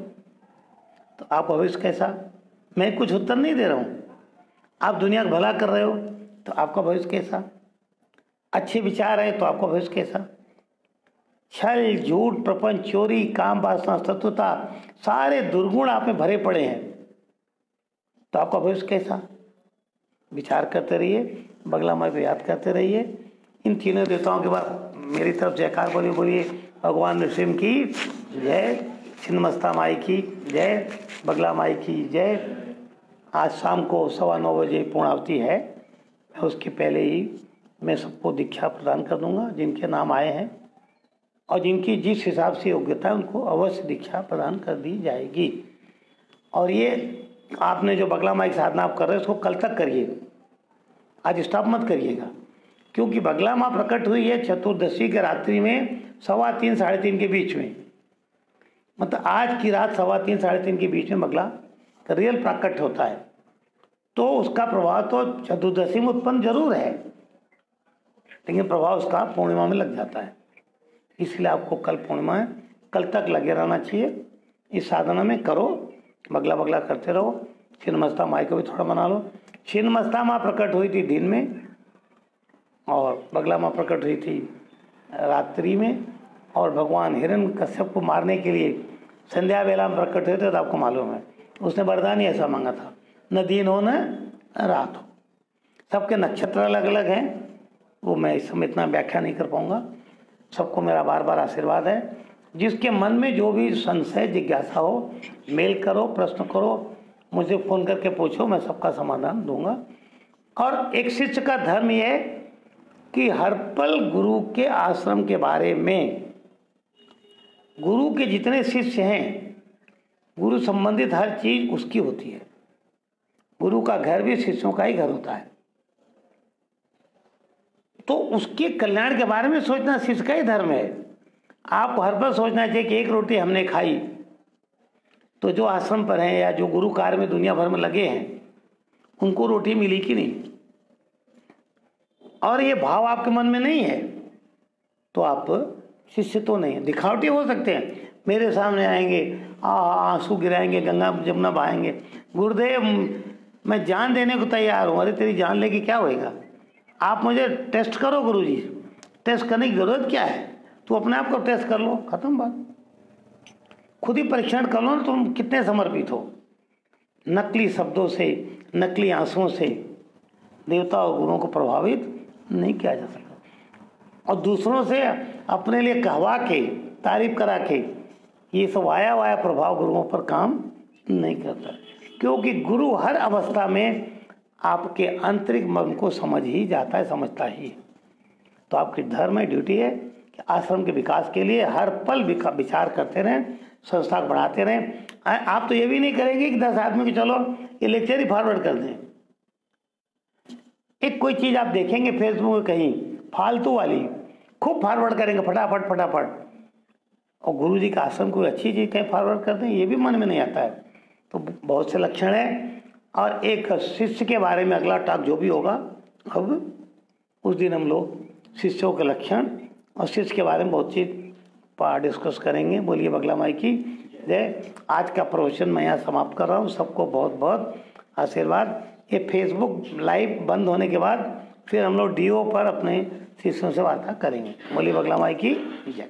S1: तो आप भविष्य कैसा? मैं कुछ उत्तर नहीं दे रहा हूँ। आप दुनिया का भला कर रहे हो तो आपका भविष्य कैसा? अच्छे विचार है तो आपका भविष्य कैसा? छल, झूठ, प्रपंच, चोरी, काम वासना, शत्रुता, सारे दुर्गुण आप में भरे पड़े हैं, तो आपका भविष्य कैसा? विचार करते रहिए, बगला माई को याद करते रहिए। इन तीनों देवताओं के बाद मेरी तरफ जयकार बोलिए भगवान नृसिंह की जय, छिन्नमस्ता माई की जय, बगला माई की जय। आज शाम को 9:15 बजे पूर्णावती है। मैं उसके पहले ही मैं सबको दीक्षा प्रदान कर दूंगा जिनके नाम आए हैं। और जिनकी जिस हिसाब से योग्यता है उनको अवश्य दीक्षा प्रदान कर दी जाएगी। और ये आपने जो बगला माई की साधना आप कर रहे हैं उसको कल तक करिए, आज स्टॉप मत करिएगा, क्योंकि बगला माँ प्रकट हुई है चतुर्दशी के रात्रि में 3:15 साढ़े 3 के बीच में, मतलब आज की रात 3:15 साढ़े 3 के बीच में बगला का रियल प्रकट होता है। तो उसका प्रभाव तो चतुर्दशी में उत्पन्न जरूर है, लेकिन प्रभाव उसका पूर्णिमा में लग जाता है। इसलिए आपको कल पूर्णिमा है, कल तक लगे रहना चाहिए इस साधना में। करो, बगला बगला करते रहो। छिन्नमस्ता माई को भी थोड़ा बना लो। छिन्नमस्ता माँ प्रकट हुई थी दिन में और बगला माँ प्रकट हुई थी रात्रि में, और भगवान हिरण्यकश्यप को मारने के लिए संध्या वेला में प्रकट हुए थे। तो आपको मालूम है उसने वरदान ही ऐसा मांगा था, न दिन हो न रात हो। सबके नक्षत्र अलग अलग हैं, वो मैं इस समय इतना व्याख्या नहीं कर पाऊंगा। सबको मेरा बार बार आशीर्वाद है। जिसके मन में जो भी संशय जिज्ञासा हो, मेल करो, प्रश्न करो, मुझे फ़ोन करके पूछो, मैं सबका समाधान दूंगा। और एक शिष्य का धर्म यह है कि हर पल गुरु के आश्रम के बारे में, गुरु के जितने शिष्य हैं, गुरु संबंधित हर चीज उसकी होती है। गुरु का घर भी शिष्यों का ही घर होता है, तो उसके कल्याण के बारे में सोचना शिष्य का ही धर्म है। आपको हर पल सोचना चाहिए कि एक रोटी हमने खाई तो जो आश्रम पर हैं या जो गुरु कार्य में दुनिया भर में लगे हैं उनको रोटी मिली कि नहीं। और ये भाव आपके मन में नहीं है तो आप शिष्य तो नहीं है। दिखावटी हो सकते हैं, मेरे सामने आएंगे, आंसू गिराएंगे, गंगा जमुना बहाएंगे, गुरुदेव मैं जान देने को तैयार हूँ। अरे तेरी जान लेके क्या होएगा? आप मुझे टेस्ट करो गुरुजी, टेस्ट करने की जरूरत क्या है? तू अपने आप को टेस्ट कर लो, खत्म बात। खुद ही परीक्षण कर लो ना तुम कितने समर्पित हो। नकली शब्दों से, नकली आंसुओं से देवता और गुरुओं को प्रभावित नहीं किया जा सकता। और दूसरों से अपने लिए कहवा के, तारीफ करा के, ये सब आया वाया प्रभाव गुरुओं पर काम नहीं करता, क्योंकि गुरु हर अवस्था में आपके आंतरिक मन को समझ ही जाता है, समझता ही। तो आपकी धर्म है, ड्यूटी है कि आश्रम के विकास के लिए हर पल विचार करते रहें, संस्था को बढ़ाते रहें। आप तो ये भी नहीं करेंगे कि 10 आदमी को चलो ये लेक्चर ही फॉरवर्ड कर दें। एक कोई चीज़ आप देखेंगे फेसबुक में कहीं फालतू वाली, खूब फॉरवर्ड करेंगे फटाफट फटाफट, और गुरु जी का आश्रम कोई अच्छी चीज़ कहीं फॉरवर्ड कर दें, ये भी मन में नहीं आता है। तो बहुत से लक्षण हैं। और एक शिष्य के बारे में अगला टॉक जो भी होगा, अब उस दिन हम लोग शिष्यों के लक्षण और शिष्य के बारे में बहुत चीज़ डिस्कस करेंगे। बोलिए बगला माई की जय। आज का प्रवचन मैं यहाँ समाप्त कर रहा हूँ। सबको बहुत बहुत आशीर्वाद। ये फेसबुक लाइव बंद होने के बाद फिर हम लोग डीओ पर अपने शिष्यों से वार्ता करेंगे। बोलिए बगला माई की जय।